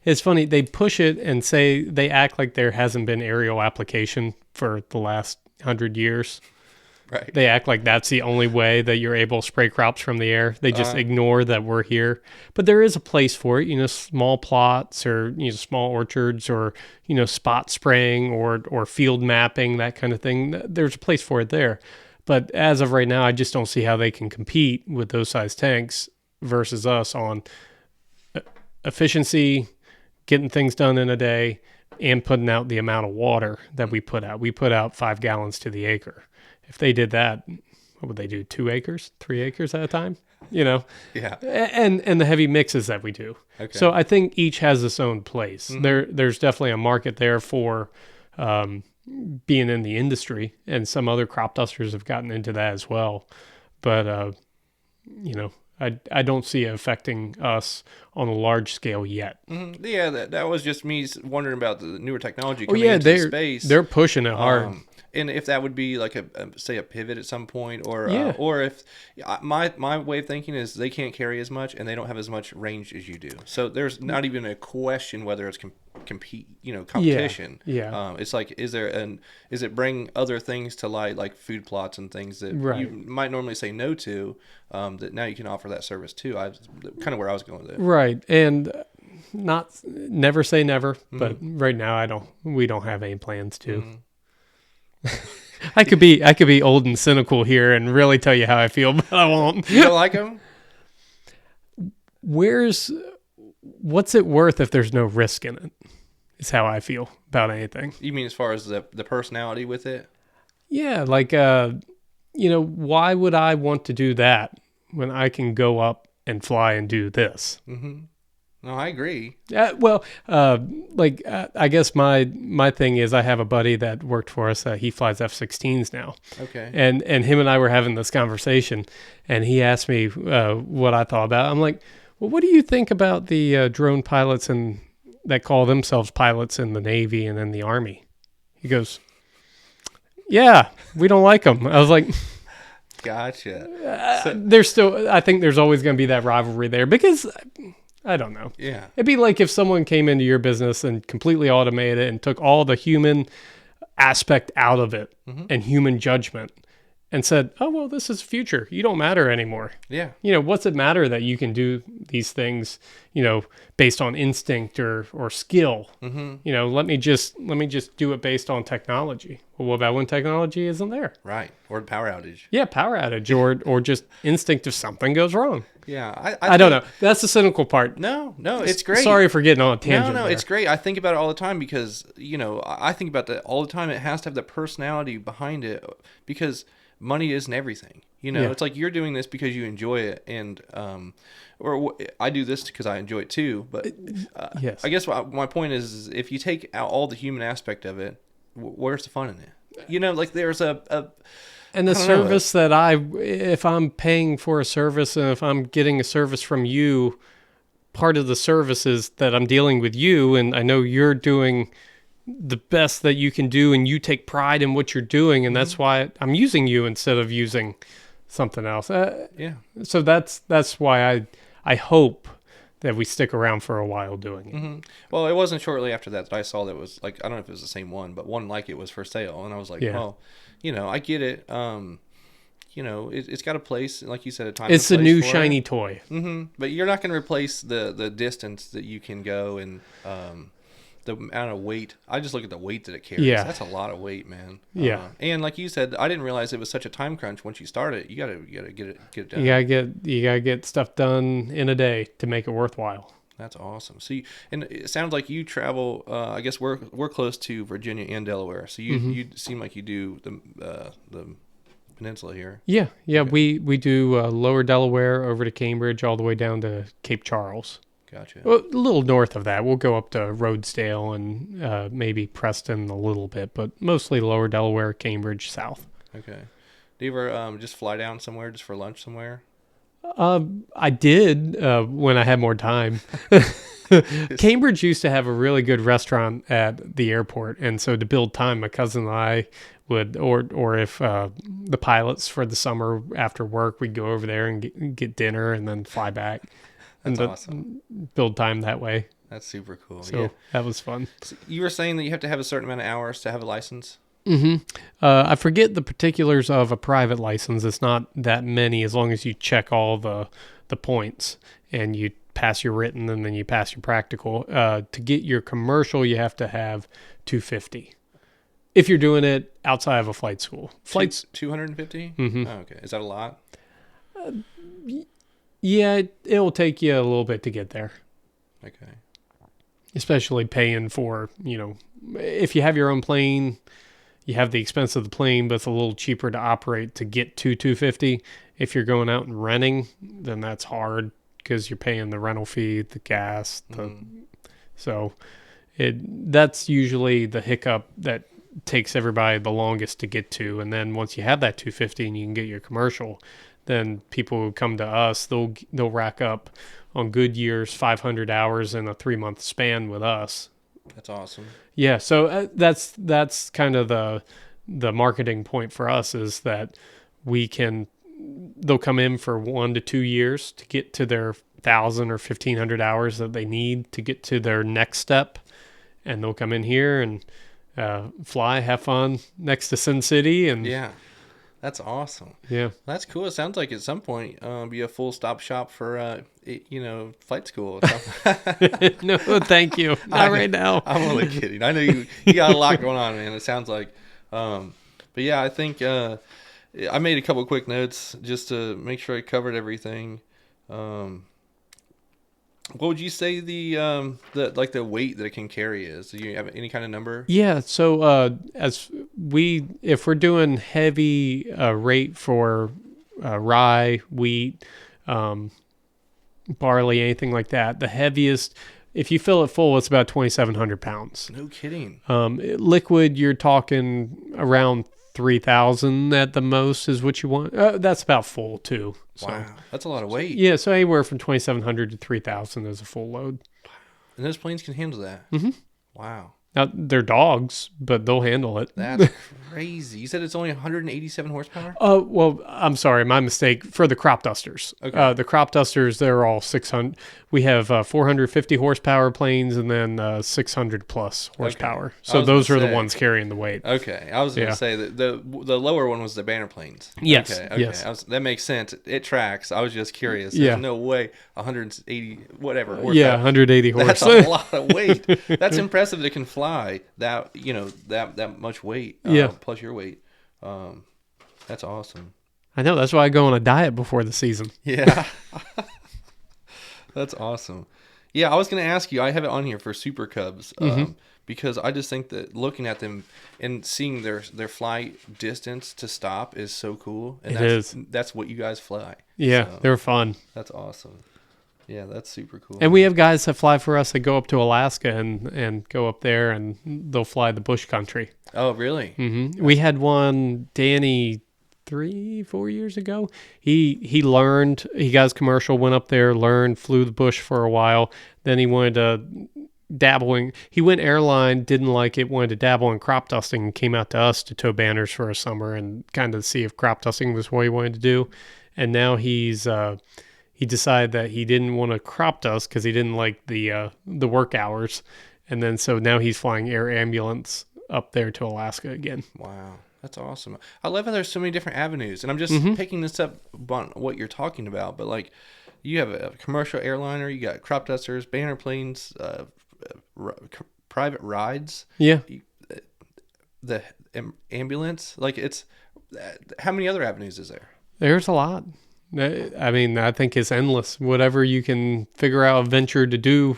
It's funny, they push it and say they act like there hasn't been aerial application for the last 100 years. right. They act like that's the only way that you're able to spray crops from the air. They just ignore that we're here. But there is a place for it, small plots or small orchards or spot spraying or field mapping, that kind of thing. There's a place for it there. But as of right now, I just don't see how they can compete with those size tanks versus us on efficiency, getting things done in a day, and putting out the amount of water that we put out. We put out 5 gallons to the acre. If they did that, what would they do? 2 acres, 3 acres at a time? Yeah. And the heavy mixes that we do. Okay. So I think each has its own place. There's definitely a market there for being in the industry, and some other crop dusters have gotten into that as well. But I don't see it affecting us on a large scale yet. Mm-hmm. Yeah, that was just me wondering about the newer technology coming into space. They're pushing it hard. And if that would be like say a pivot at some point, or if my way of thinking is they can't carry as much and they don't have as much range as you do, so there's not even a question whether it's competition. Yeah. It's like is it bring other things to light, like food plots and things that you might normally say no to, that now you can offer that service too. Kind of where I was going with it. Right, and never say never, but right now we don't have any plans to. Mm-hmm. I could be old and cynical here and really tell you how I feel, but I won't. You don't like them? What's it worth if there's no risk in it? Is how I feel about anything. You mean as far as the personality with it? Yeah, like why would I want to do that when I can go up and fly and do this? Mm-hmm. No, I agree. I guess my thing is I have a buddy that worked for us. He flies F-16s now. Okay. And him and I were having this conversation, and he asked me what I thought about it. I'm like, well, what do you think about the drone pilots that call themselves pilots in the Navy and in the Army? He goes, yeah, we don't like them. I was like... Gotcha. I think there's always going to be that rivalry there because... I don't know. Yeah. It'd be like if someone came into your business and completely automated it and took all the human aspect out of it and human judgment and said, oh, well, this is future. You don't matter anymore. Yeah. What's it matter that you can do these things, based on instinct or skill? Mm-hmm. Let me just do it based on technology. Well, what about when technology isn't there? Right. Or power outage. Yeah, power outage or just instinct if something goes wrong. Yeah. I don't know. That's the cynical part. No, it's great. Sorry for getting on a tangent. No, it's great. I think about it all the time because, I think about that all the time. It has to have the personality behind it because money isn't everything. It's like you're doing this because you enjoy it, and or I do this because I enjoy it too. But yes. I guess my point is if you take out all the human aspect of it, where's the fun in it? Like there's and the service that if I'm paying for a service and if I'm getting a service from you, part of the service is that I'm dealing with you, and I know you're doing the best that you can do, and you take pride in what you're doing, and that's why I'm using you instead of using something else. Yeah. So that's why I hope that we stick around for a while doing it. Mm-hmm. Well, it wasn't shortly after that I saw that was like, I don't know if it was the same one, but one like it was for sale, and I was like, well, I get it. It's got a place, like you said, a time. It's a new shiny toy. Mm-hmm. But you're not going to replace the distance that you can go and the amount of weight. I just look at the weight that it carries. Yeah. That's a lot of weight, man. Yeah. And like you said, I didn't realize it was such a time crunch. Once you start it, you gotta get it done. You gotta get stuff done in a day to make it worthwhile. That's awesome. So and it sounds like you travel. I guess we're close to Virginia and Delaware. So you seem like you do the peninsula here. Yeah. Okay. We do lower Delaware over to Cambridge all the way down to Cape Charles. Gotcha. Well, a little north of that. We'll go up to Rhodesdale and maybe Preston a little bit, but mostly lower Delaware, Cambridge, south. Okay. Do you ever just fly down somewhere just for lunch somewhere? I did when I had more time. Cambridge used to have a really good restaurant at the airport, and so to build time, my cousin and I would, or if the pilots for the summer after work, we'd go over there and get dinner and then fly back. That's and awesome. Build time that way. That's super cool. So that was fun. So you were saying that you have to have a certain amount of hours to have a license? I forget the particulars of a private license. It's not that many as long as you check all the points and you pass your written and then you pass your practical. To get your commercial, you have to have 250. If you're doing it outside of a flight school. Flights 250? Mm-hmm. Oh, okay. Is that a lot? Yeah, it'll take you a little bit to get there. Okay. Especially paying for, if you have your own plane, you have the expense of the plane, but it's a little cheaper to operate to get to 250. If you're going out and renting, then that's hard because you're paying the rental fee, the gas. So that's usually the hiccup that takes everybody the longest to get to. And then once you have that 250 and you can get your commercial, then people who come to us, they'll rack up on good years 500 hours in a 3-month span with us. That's awesome. Yeah, so that's kind of the marketing point for us is that they'll come in for 1 to 2 years to get to their 1,000 or 1,500 hours that they need to get to their next step, and they'll come in here and fly, have fun next to Sin City, and yeah. That's awesome. Yeah. That's cool. It sounds like at some point be a full stop shop for flight school. No, thank you. Not right now. I'm only kidding. I know you got a lot going on, man. It sounds like. But yeah, I think I made a couple of quick notes just to make sure I covered everything. What would you say the weight that it can carry is? Do you have any kind of number? Yeah. So if we're doing heavy rate for rye, wheat, barley, anything like that, the heaviest, if you fill it full, it's about 2,700 pounds. No kidding. Liquid, you're talking around 3,000 at the most is what you want. That's about full too. So, wow, that's a lot of weight. Yeah, so anywhere from 2,700 to 3,000 is a full load. And those planes can handle that. Mm-hmm. Wow. Now they're dogs, but they'll handle it. That's crazy. You said it's only 187 horsepower? Well, I'm sorry, my mistake. For the crop dusters. Okay. The crop dusters, they're all 600. We have 450 horsepower planes and then 600 plus horsepower. Okay. So those are the ones carrying the weight. Okay. I was going to say that the lower one was the banner planes. Yes. Okay. Yes. That makes sense. It tracks. I was just curious. Yeah. There's no way 180 whatever horsepower. Yeah, 180 horse. That's a lot of weight. That's impressive that it can fly that much weight. Plus your weight. That's awesome. I know. That's why I go on a diet before the season. Yeah. That's awesome. Yeah, I was going to ask you, I have it on here for Super Cubs because I just think that looking at them and seeing their flight distance to stop is so cool. And that's what you guys fly. Yeah, so, they're fun. That's awesome. Yeah, that's super cool. And we have guys that fly for us that go up to Alaska and go up there and they'll fly the bush country. Oh, really? Mm-hmm. We had one, Danny, 3-4 years ago. He learned, he got his commercial, went up there, learned, flew the bush for a while. Then he wanted to he went airline, didn't like it, wanted to dabble in crop dusting, and came out to us to tow banners for a summer and kind of see if crop dusting was what he wanted to do. And now he decided that he didn't want to crop dust because he didn't like the work hours. And then so now he's flying air ambulance up there to Alaska again. Wow. That's awesome. I love how there's so many different avenues. And I'm just picking this up on what you're talking about. But like you have a commercial airliner, you got crop dusters, banner planes, private rides. Yeah. The ambulance. Like it's, how many other avenues is there? There's a lot. I mean, I think it's endless. Whatever you can figure out a venture to do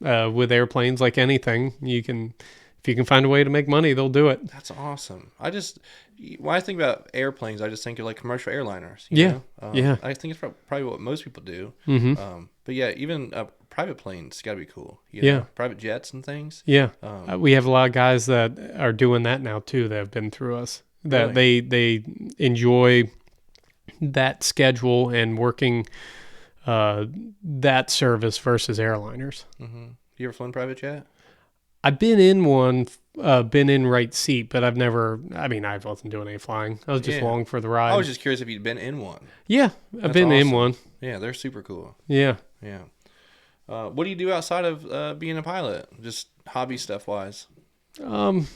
with airplanes, like anything, if you can find a way to make money, they'll do it. That's awesome. When I think about airplanes, I just think of like commercial airliners. Yeah. Yeah. I think it's probably what most people do. Mm-hmm. But yeah, even private planes got to be cool. Yeah. Private jets and things. Yeah. We have a lot of guys that are doing that now too that have been through us. That really? they enjoy that schedule and working that service versus airliners. Mm-hmm. You ever flown private jet? I've been in one, been in right seat, but I've never, I mean, I wasn't doing any flying. I was just Yeah. along for the I ride. was just curious if you'd been in one. Yeah, I've That's been in awesome. one. Yeah, they're super cool. Yeah. Yeah. What do you do outside of being a pilot? Just hobby stuff wise? I don't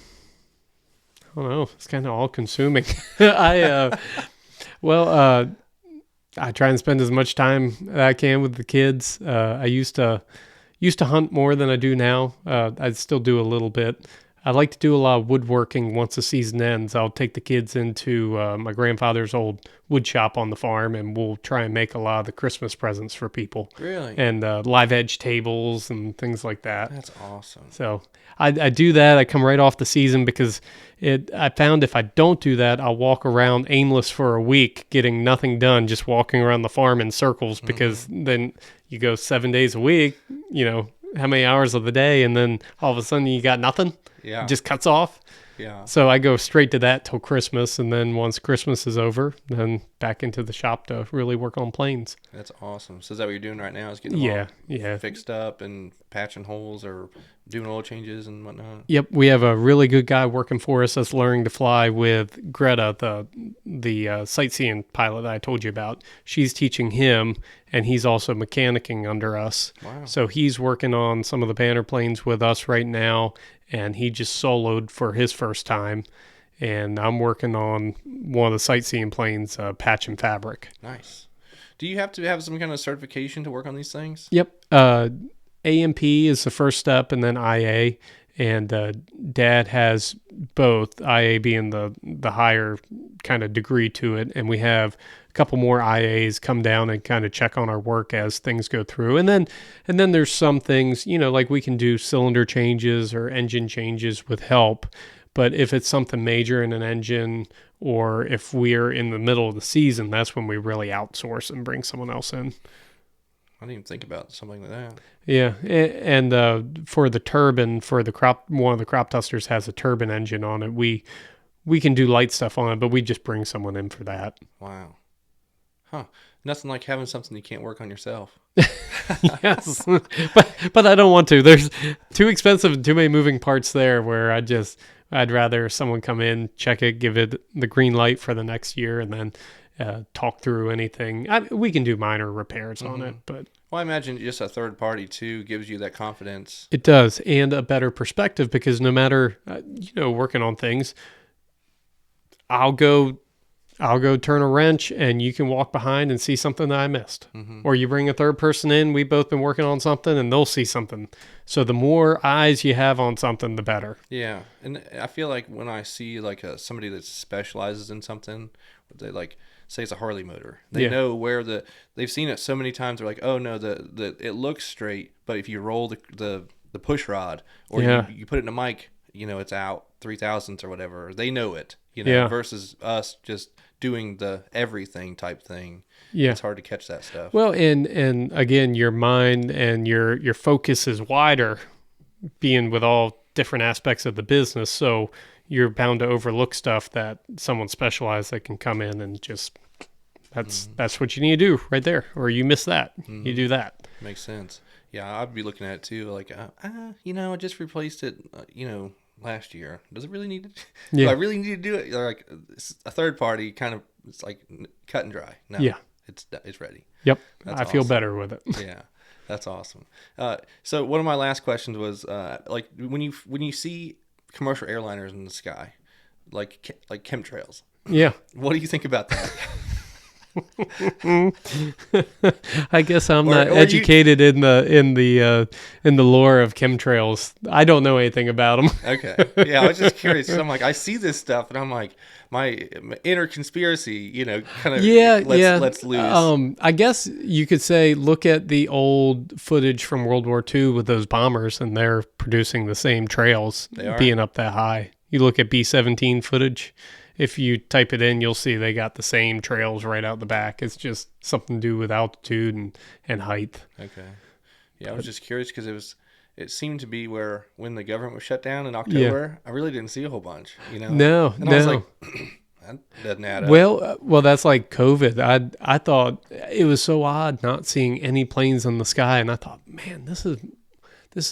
know. It's kind of all consuming. I, well, I try and spend as much time as I can with the kids. I used to hunt more than I do now. I still do a little bit. I like to do a lot of woodworking once the season ends. I'll take the kids into my grandfather's old wood shop on the farm, and we'll try and make a lot of the Christmas presents for people. Really? And live edge tables and things like that. That's awesome. So I do that. I come right off the season because I found if I don't do that, I'll walk around aimless for a week, getting nothing done, just walking around the farm in circles because then you go 7 days a week, how many hours of the day, and then all of a sudden you got nothing. Yeah. It just cuts off. Yeah. So I go straight to that till Christmas, and then once Christmas is over, then back into the shop to really work on planes. That's awesome. So is that what you're doing right now? Is getting them Yeah. all fixed up and patching holes or doing oil changes and whatnot? Yep, we have a really good guy working for us that's learning to fly with Greta, the sightseeing pilot that I told you about. She's teaching him, and he's also mechanicking under us. Wow. So he's working on some of the banner planes with us right now, and he just soloed for his first time. And I'm working on one of the sightseeing planes, Patch and Fabric. Nice. Do you have to have some kind of certification to work on these things? Yep. AMP is the first step, and then IA. And Dad has both, IA being the higher kind of degree to it. And we have a couple more IAs come down and kind of check on our work as things go through. And then there's some things, like we can do cylinder changes or engine changes with help. But if it's something major in an engine, or if we're in the middle of the season, that's when we really outsource and bring someone else in. I didn't even think about something like that. Yeah, and for the turbine, for the crop, one of the crop dusters has a turbine engine on it. We can do light stuff on it, but we just bring someone in for that. Wow. Huh. Nothing like having something you can't work on yourself. Yes, but I don't want to. There's too expensive and too many moving parts there where I'd rather someone come in, check it, give it the green light for the next year, and then talk through anything. We can do minor repairs on it, but... Well, I imagine just a third party, too, gives you that confidence. It does, and a better perspective, because no matter, working on things, I'll go turn a wrench, and you can walk behind and see something that I missed. Mm-hmm. Or you bring a third person in, we've both been working on something, and they'll see something. So the more eyes you have on something, the better. Yeah, and I feel like when I see like somebody that specializes in something, they like... say it's a Harley motor. They know where they've seen it so many times. They're like, oh no, it looks straight, but if you roll the push rod or you put it in a mic, it's out 3,000ths or whatever. They know it, versus us just doing the everything type thing. Yeah. It's hard to catch that stuff. Well, and again, your mind and your focus is wider, being with all different aspects of the business. So you're bound to overlook stuff that someone specialized that can come in and just that's what you need to do right there, or you miss that. You do that. Makes sense. Yeah, I'd be looking at it too, like I just replaced it last year. Does it really need to? Do I really need to do it? Like a third party kind of, it's like cut and dry. No, it's ready. Yep. I feel better with it. Yeah. That's awesome. So one of my last questions was like when you see commercial airliners in the sky, like chemtrails. Yeah. What do you think about that? I guess I'm not educated in the lore of chemtrails. I don't know anything about them. Okay. Yeah, I was just curious. I'm like, I see this stuff, and I'm like, my inner conspiracy, kind of lets loose. I guess you could say, look at the old footage from World War II with those bombers, and they're producing the same trails, being up that high. You look at B-17 footage. If you type it in, you'll see they got the same trails right out the back. It's just something to do with altitude and height. Okay. Yeah, I was just curious because it seemed to be where when the government was shut down in October, I really didn't see a whole bunch, No. I was like, that doesn't add up. Well, that's like COVID. I thought it was so odd not seeing any planes in the sky, and I thought, man, this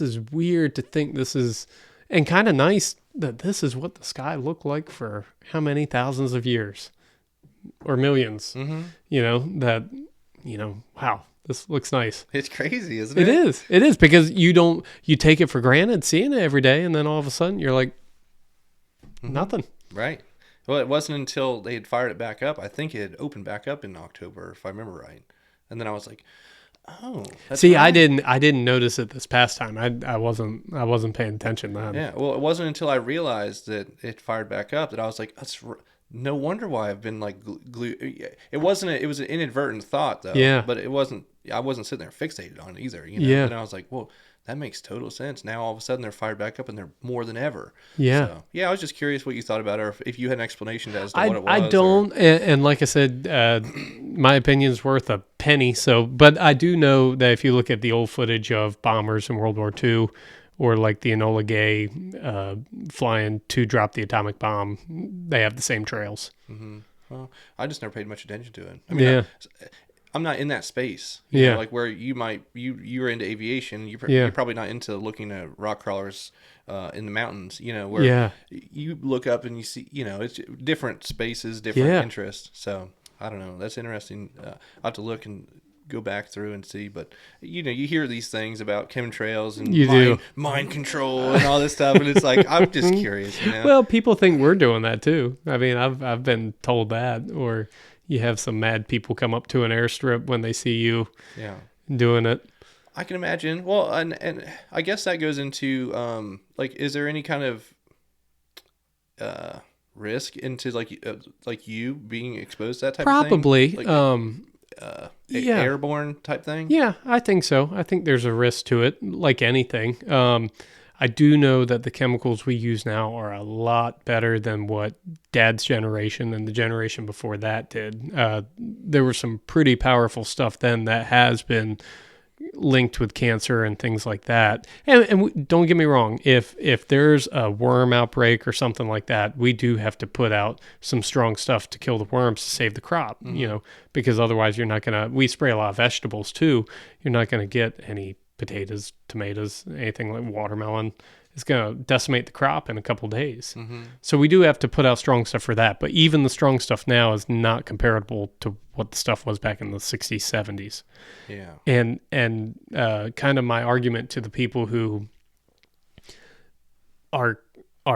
is weird to think this is, and kind of nice that this is what the sky looked like for how many thousands of years or millions. Mm-hmm. Wow, this looks nice. It's crazy, isn't it? It is because you take it for granted seeing it every day, and then all of a sudden you're like, nothing. Right. Well, it wasn't until they had fired it back up. I think it had opened back up in October, if I remember right. And then I was like, "Oh, that's see, right." I didn't notice it this past time. I wasn't paying attention then. Yeah. Well, it wasn't until I realized that it fired back up that I was like, no wonder why I've been like glued. It wasn't. It was an inadvertent thought though. Yeah. But it wasn't. I wasn't sitting there fixated on it either. Yeah. And I was like, well, that makes total sense. Now all of a sudden they're fired back up and they're more than ever. Yeah. So, yeah, I was just curious what you thought about it, or if you had an explanation as to what it was. I don't, and like I said, my opinion's worth a penny. So, but I do know that if you look at the old footage of bombers in World War II, or like the Enola Gay flying to drop the atomic bomb, they have the same trails. Mm-hmm. Well, I just never paid much attention to it. I mean, I'm not in that space. You know, like where you were into aviation. You're probably not into looking at rock crawlers in the mountains. Where you look up and you see, it's different spaces, different interests. So I don't know. That's interesting. I'll have to look and go back through and see. But you hear these things about chemtrails and mind control and all this stuff, and it's like I'm just curious. Well, people think we're doing that too. I mean, I've been told that, or you have some mad people come up to an airstrip when they see you doing it. I can imagine. Well, and I guess that goes into is there any kind of risk into like you being exposed to that type of thing? Probably. Airborne type thing? Yeah, I think so. I think there's a risk to it, like anything. I do know that the chemicals we use now are a lot better than what Dad's generation and the generation before that did. There was some pretty powerful stuff then that has been linked with cancer and things like that. And don't get me wrong, if there's a worm outbreak or something like that, we do have to put out some strong stuff to kill the worms to save the crop, because otherwise you're not going to, we spray a lot of vegetables too. You're not going to get any potatoes, tomatoes, anything like watermelon. It's going to decimate the crop in a couple days. Mm-hmm. So we do have to put out strong stuff for that. But even the strong stuff now is not comparable to what the stuff was back in the 60s, 70s. Yeah. And kind of my argument to the people who are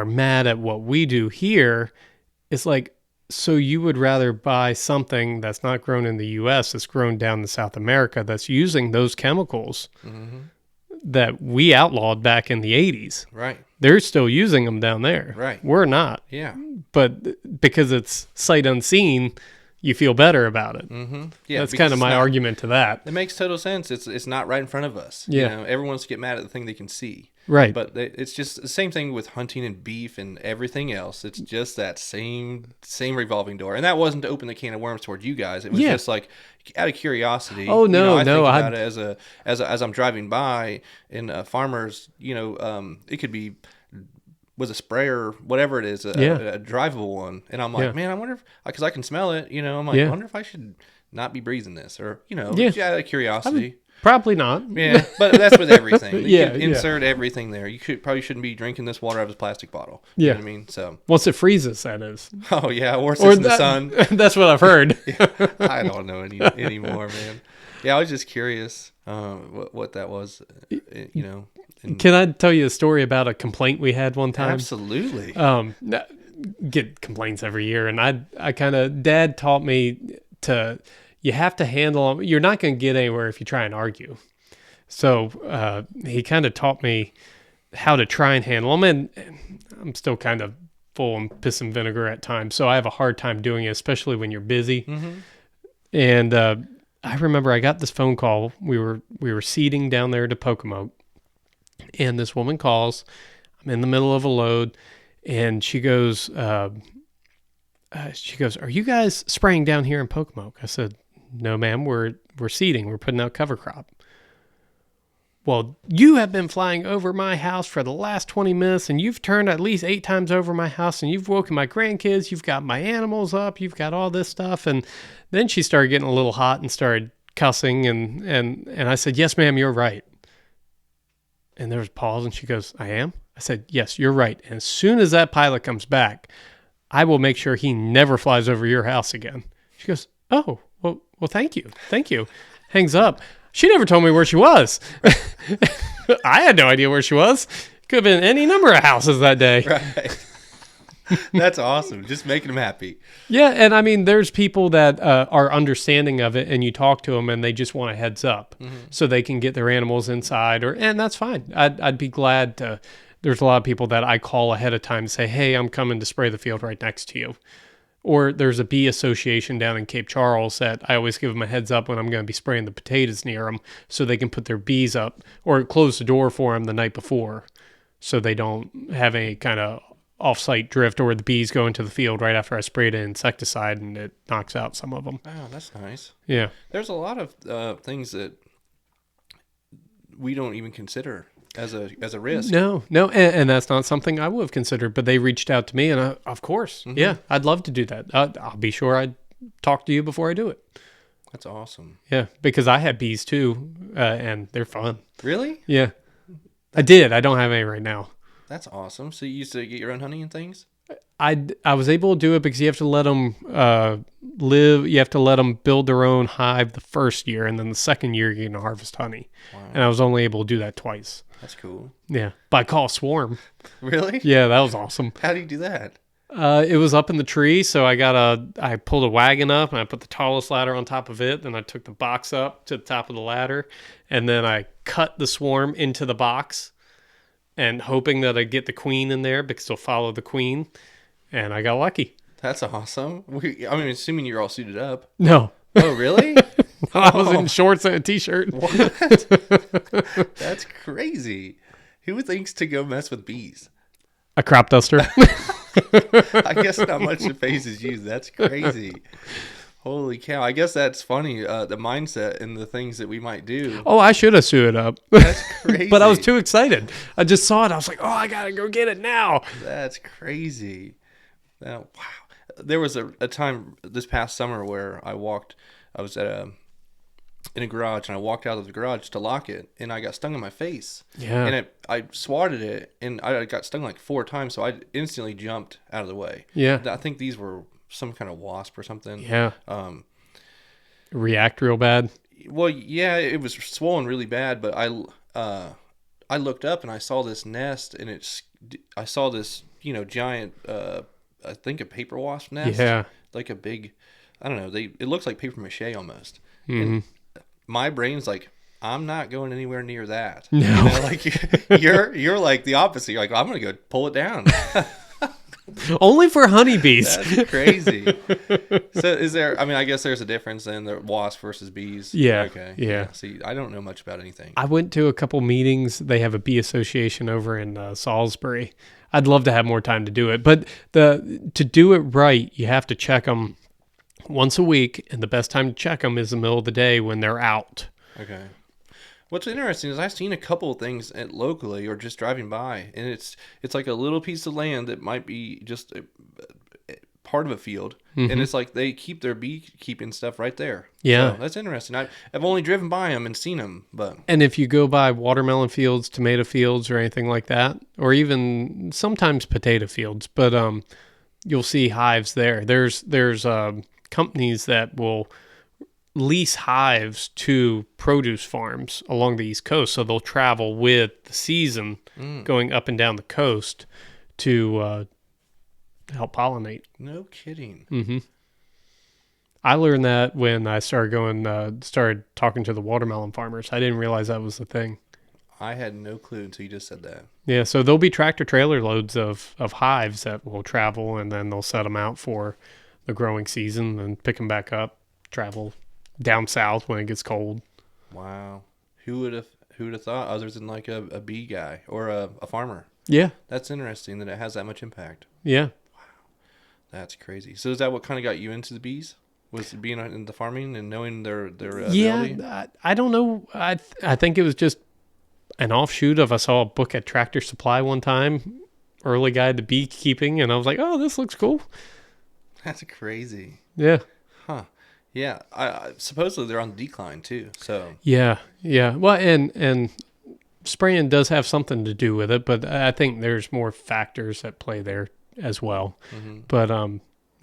mad at what we do here is like, so you would rather buy something that's not grown in the U.S., that's grown down in South America, that's using those chemicals that we outlawed back in the 80s. Right. They're still using them down there. Right. We're not. Yeah. But because it's sight unseen, you feel better about it. Mm-hmm. Yeah, that's kind of my argument to that. It makes total sense. It's not right in front of us. Yeah. Everyone wants to get mad at the thing they can see. Right. But it's just the same thing with hunting and beef and everything else. It's just that same revolving door. And that wasn't to open the can of worms toward you guys. It was just like out of curiosity. Oh no, I think no. about it as I'm driving by and farmers, it could be was a sprayer, whatever it is, a drivable one. And I'm like, man, I wonder if, because I can smell it, I'm like, I wonder if I should not be breathing this or, just out of curiosity. Probably not. Yeah, but that's with everything. You Yeah, can insert everything there. You probably shouldn't be drinking this water out of a plastic bottle. Yeah. You know what I mean? So once it freezes, that is. Oh, yeah, or sits in the sun. That's what I've heard. I don't know anymore, man. Yeah, I was just curious what that was, Can I tell you a story about a complaint we had one time? Absolutely. Get complaints every year, and I kind of, Dad taught me to, you have to handle them. You're not going to get anywhere if you try and argue. So he kind of taught me how to try and handle them, and I'm still kind of full of piss and vinegar at times, so I have a hard time doing it, especially when you're busy. Mm-hmm. And I remember I got this phone call. We were seeding down there to Pocomoke, and this woman calls. I'm in the middle of a load, and she goes, "Are you guys spraying down here in Pocomoke?" I said, "No, ma'am. We're seeding. We're putting out cover crop." well, you have been flying over my house for the last 20 minutes, and you've turned at least 8 times over my house, and you've woken my grandkids, you've got my animals up, you've got all this stuff. And then she started getting a little hot and started cussing, and I said, yes, ma'am, you're right. And there was a pause, and she goes, I am? I said, yes, you're right. And as soon as that pilot comes back, I will make sure he never flies over your house again. She goes, oh, well, thank you. Thank you. Hangs up. She never told me where she was. I had no idea where she was. Could have been any number of houses that day. Right. That's awesome. Just making them happy. Yeah, and I mean, there's people that are understanding of it, and you talk to them, and they just want a heads up so they can get their animals inside, and that's fine. I'd be glad to. There's a lot of people that I call ahead of time to say, hey, I'm coming to spray the field right next to you. Or there's a bee association down in Cape Charles that I always give them a heads up when I'm going to be spraying the potatoes near them so they can put their bees up or close the door for them the night before so they don't have any kind of off-site drift or the bees go into the field right after I sprayed an insecticide and it knocks out some of them. Wow, that's nice. Yeah. There's a lot of things that we don't even consider as a risk. No, and that's not something I would have considered, but they reached out to me, and of course, yeah, I'd love to do that. I'll be sure I'd talk to you before I do it. That's awesome. Yeah, because I had bees too, and they're fun. Really? Yeah, I did. I don't have any right now. That's awesome. So you used to get your own honey and things? I was able to do it because you have to let them live. You have to let them build their own hive the first year, and then the second year you can harvest honey. Wow. And I was only able to do that twice. That's cool. Yeah, by call swarm. Really? Yeah, that was awesome. How do you do that? It was up in the tree, so I pulled a wagon up and I put the tallest ladder on top of it. Then I took the box up to the top of the ladder, and then I cut the swarm into the box, and hoping that I'd get the queen in there because they'll follow the queen, and I got lucky. That's awesome. Assuming you're all suited up. No. Oh, really? I was in shorts and a t-shirt. What? That's crazy. Who thinks to go mess with bees? A crop duster. I guess not much that phases you. That's crazy. Holy cow. I guess that's funny, the mindset and the things that we might do. Oh, I should have suited up. That's crazy. But I was too excited. I just saw it. I was like, oh, I got to go get it now. That's crazy. Wow. There was a time this past summer where I was in a garage, and I walked out of the garage to lock it, and I got stung in my face. Yeah. And I swatted it, and I got stung like 4 times, so I instantly jumped out of the way. Yeah. I think these were some kind of wasp or something. Yeah. React real bad. Well, yeah, it was swollen really bad, but I looked up and I saw this nest, and I saw this, giant, I think a paper wasp nest. Yeah. Like a big, I don't know, it looks like paper mache almost. Mm-hmm. And my brain's like, I'm not going anywhere near that. No. Like you're like the opposite. You're like, I'm gonna go pull it down. Only for honeybees. That's crazy. So is there? I guess there's a difference in the wasp versus bees. Yeah. Okay. Yeah. See, I don't know much about anything. I went to a couple meetings. They have a bee association over in Salisbury. I'd love to have more time to do it, but to do it right, you have to check them once a week, and the best time to check them is the middle of the day when they're out. Okay. What's interesting is I've seen a couple of things locally or just driving by, and it's like a little piece of land that might be just a part of a field, and it's like they keep their beekeeping stuff right there. Yeah. So that's interesting. I've only driven by them and seen them, but... And if you go by watermelon fields, tomato fields, or anything like that, or even sometimes potato fields, but you'll see hives there. There's companies that will lease hives to produce farms along the East Coast, so they'll travel with the season going up and down the coast to help pollinate. No kidding. Mm-hmm. I learned that when I started talking to the watermelon farmers. I didn't realize that was the thing. I had no clue until you just said that. Yeah, so there'll be tractor trailer loads of hives that will travel, and then they'll set them out for the growing season and pick them back up, travel down south when it gets cold. Wow. Who would have thought, other than like a bee guy or a farmer? Yeah. That's interesting that it has that much impact. Yeah. Wow. That's crazy. So is that what kind of got you into the bees? Was being in the farming and knowing their ability? I don't know. I think it was just an offshoot of I saw a book at Tractor Supply one time, Early Guide to Beekeeping, and I was like, oh, this looks cool. That's crazy. Yeah. Huh. Yeah. I supposedly they're on decline too. So Yeah. Well, and spraying does have something to do with it, but I think there's more factors at play there as well. But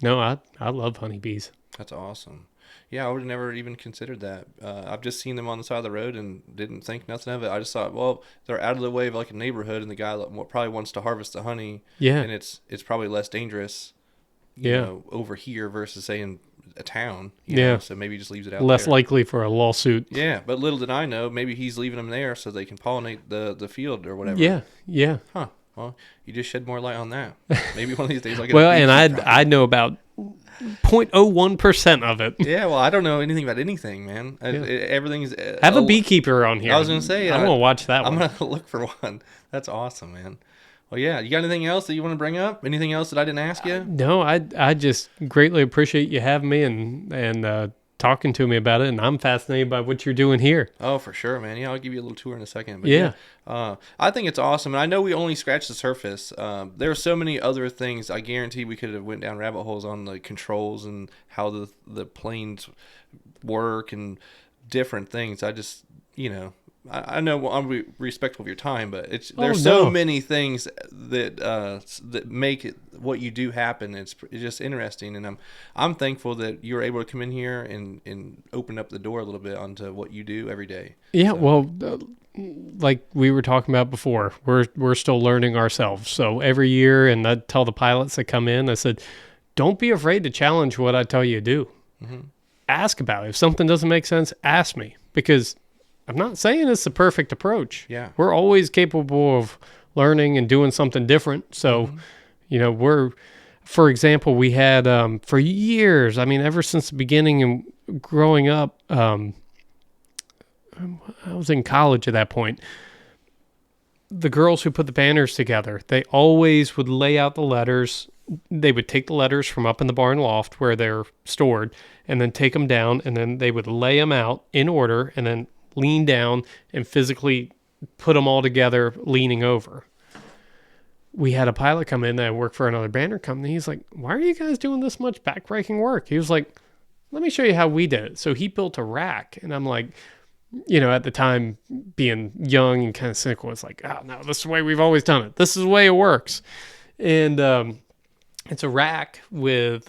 no, I love honeybees. that's awesome. Yeah, I would have never even considered that. I've just seen them on the side of the road and didn't think nothing of it. I just thought, well, they're out of the way of like a neighborhood, and the guy probably wants to harvest the honey. Yeah. And it's probably less dangerous, you know, over here versus say in a town. You know, so maybe he just leaves it out less there. likely for a lawsuit. Yeah, but little did I know, maybe he's leaving them there so they can pollinate the field or whatever. Yeah. Huh. Well, you just shed more light on that. Maybe one of these days I'll get Well, a and beekeeper. I know about 0.01% of it. Yeah, well, I don't know anything about anything, man. Everything's... Have a beekeeper on here. I was going to say... I'm going to watch that I'm one. going to look for one. That's awesome, man. Well, yeah. You got anything else that you want to bring up? Anything else that I didn't ask you? No, I just greatly appreciate you having me and talking to me about it, and I'm fascinated by what you're doing here. Oh, for sure, man. Yeah, I'll give you a little tour in a second. But Yeah. I think it's awesome, and I know we only scratched the surface. There are so many other things. I guarantee we could have went down rabbit holes on the controls and how the planes work and different things. I just, you know, I know I'm respectful of your time, but there's so many things that make it what you do happen. It's just interesting, and I'm thankful that you were able to come in here and open up the door a little bit onto what you do every day. Yeah, well, like we were talking about before, we're still learning ourselves. So every year, and I tell the pilots that come in, I said, don't be afraid to challenge what I tell you to do. Mm-hmm. Ask about it. If something doesn't make sense, ask me, because I'm not saying it's the perfect approach. Yeah. We're always capable of learning and doing something different. So, you know, for example, we had, for years, I mean, ever since the beginning and growing up, I was in college at that point. The girls who put the banners together, they always would lay out the letters. They would take the letters from up in the barn loft where they're stored and then take them down, and then they would lay them out in order and then lean down and physically put them all together, leaning over. We had a pilot come in that worked for another banner company. He's like, why are you guys doing this much backbreaking work? He was like, let me show you how we did it. So he built a rack, and I'm like, you know, at the time being young and kind of cynical, it's like, oh no, this is the way we've always done it. This is the way it works. And it's a rack with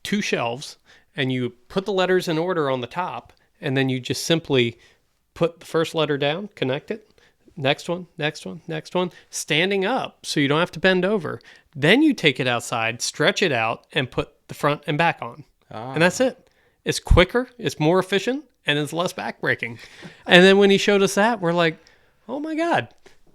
2 shelves, and you put the letters in order on the top, and then you just simply put the first letter down, connect it, next one, standing up so you don't have to bend over. Then you take it outside, stretch it out, and put the front and back on. And that's it. It's quicker, it's more efficient, and it's less backbreaking. And then when he showed us that, we're like, oh my God,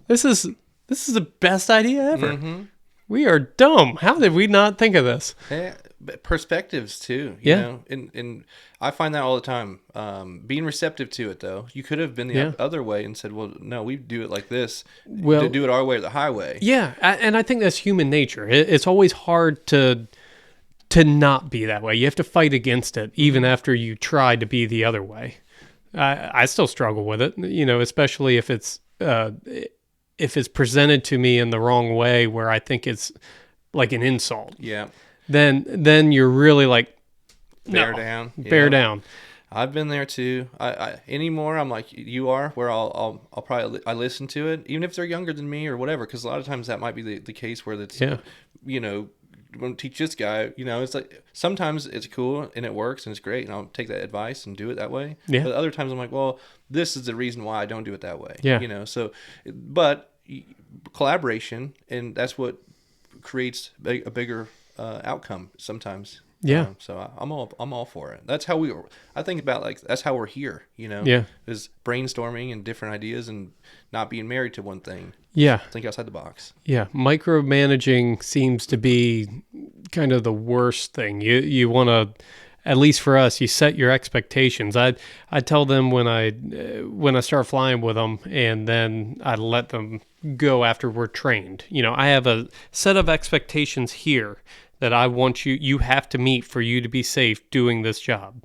this is the best idea ever. Mm-hmm. We are dumb. How did we not think of this? Yeah, perspectives too. You know? And I find that all the time. Being receptive to it, though. You could have been the other way and said, well, no, we do it like this. Well, to do it our way or the highway. Yeah, and I think that's human nature. It's always hard to not be that way. You have to fight against it, even after you try to be the other way. I still struggle with it, you know, especially if it's presented to me in the wrong way where I think it's like an insult. Yeah. Then you're really like, bear down. Bear down. I've been there too. I anymore I'm like you are, where I'll probably listen to it, even if they're younger than me or whatever, because a lot of times that might be the case where it's you know, when teach this guy, you know, it's like sometimes it's cool and it works and it's great and I'll take that advice and do it that way. Yeah. But other times I'm like, well, this is the reason why I don't do it that way. Yeah. You know, so, but collaboration, and that's what creates a bigger outcome sometimes. Yeah. So I'm all for it. That's how I think about, like, that's how we're here, you know? Yeah. Is brainstorming and different ideas and not being married to one thing. Yeah. Think outside the box. Yeah. Micromanaging seems to be kind of the worst thing. You want to, at least for us, you set your expectations. I tell them when I start flying with them, and then I let them go after we're trained. You know, I have a set of expectations here that I want you have to meet for you to be safe doing this job.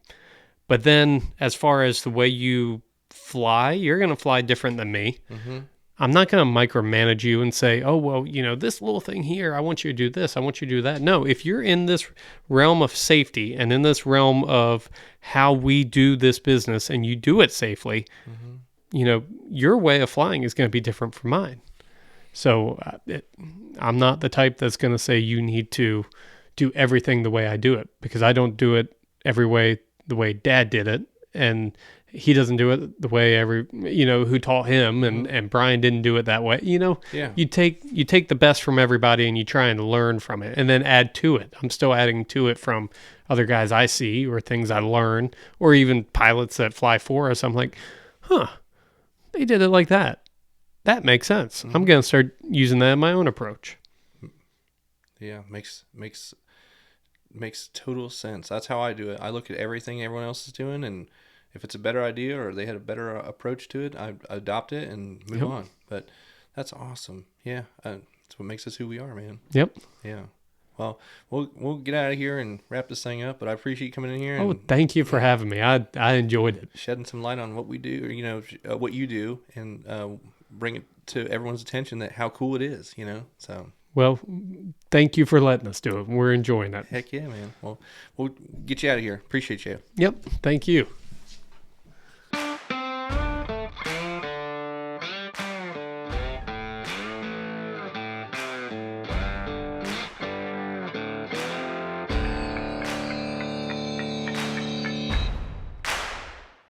But then as far as the way you fly, you're going to fly different than me. Mm-hmm. I'm not going to micromanage you and say, oh, well, this little thing here, I want you to do this, I want you to do that. No, if you're in this realm of safety and in this realm of how we do this business and you do it safely, your way of flying is going to be different from mine. So I'm not the type that's going to say you need to do everything the way I do it, because I don't do it every way the way Dad did it. And he doesn't do it the way who taught him, and Brian didn't do it that way. Yeah. You take the best from everybody and you try and learn from it and then add to it. I'm still adding to it from other guys I see or things I learn, or even pilots that fly for us. I'm like, they did it like that. That makes sense. I'm going to start using that in my own approach. Yeah. Makes total sense. That's how I do it. I look at everything everyone else is doing, and if it's a better idea or they had a better approach to it, I adopt it and move on. But that's awesome. Yeah, that's what makes us who we are, man. Yep. Yeah. Well, we'll get out of here and wrap this thing up. But I appreciate you coming in here. Oh, And thank you for having me. I enjoyed it. shedding some light on what we do, or what you do, and bring it to everyone's attention that how cool it is. So. Well, thank you for letting us do it. We're enjoying it. Heck yeah, man. Well, we'll get you out of here. Appreciate you. Yep. Thank you.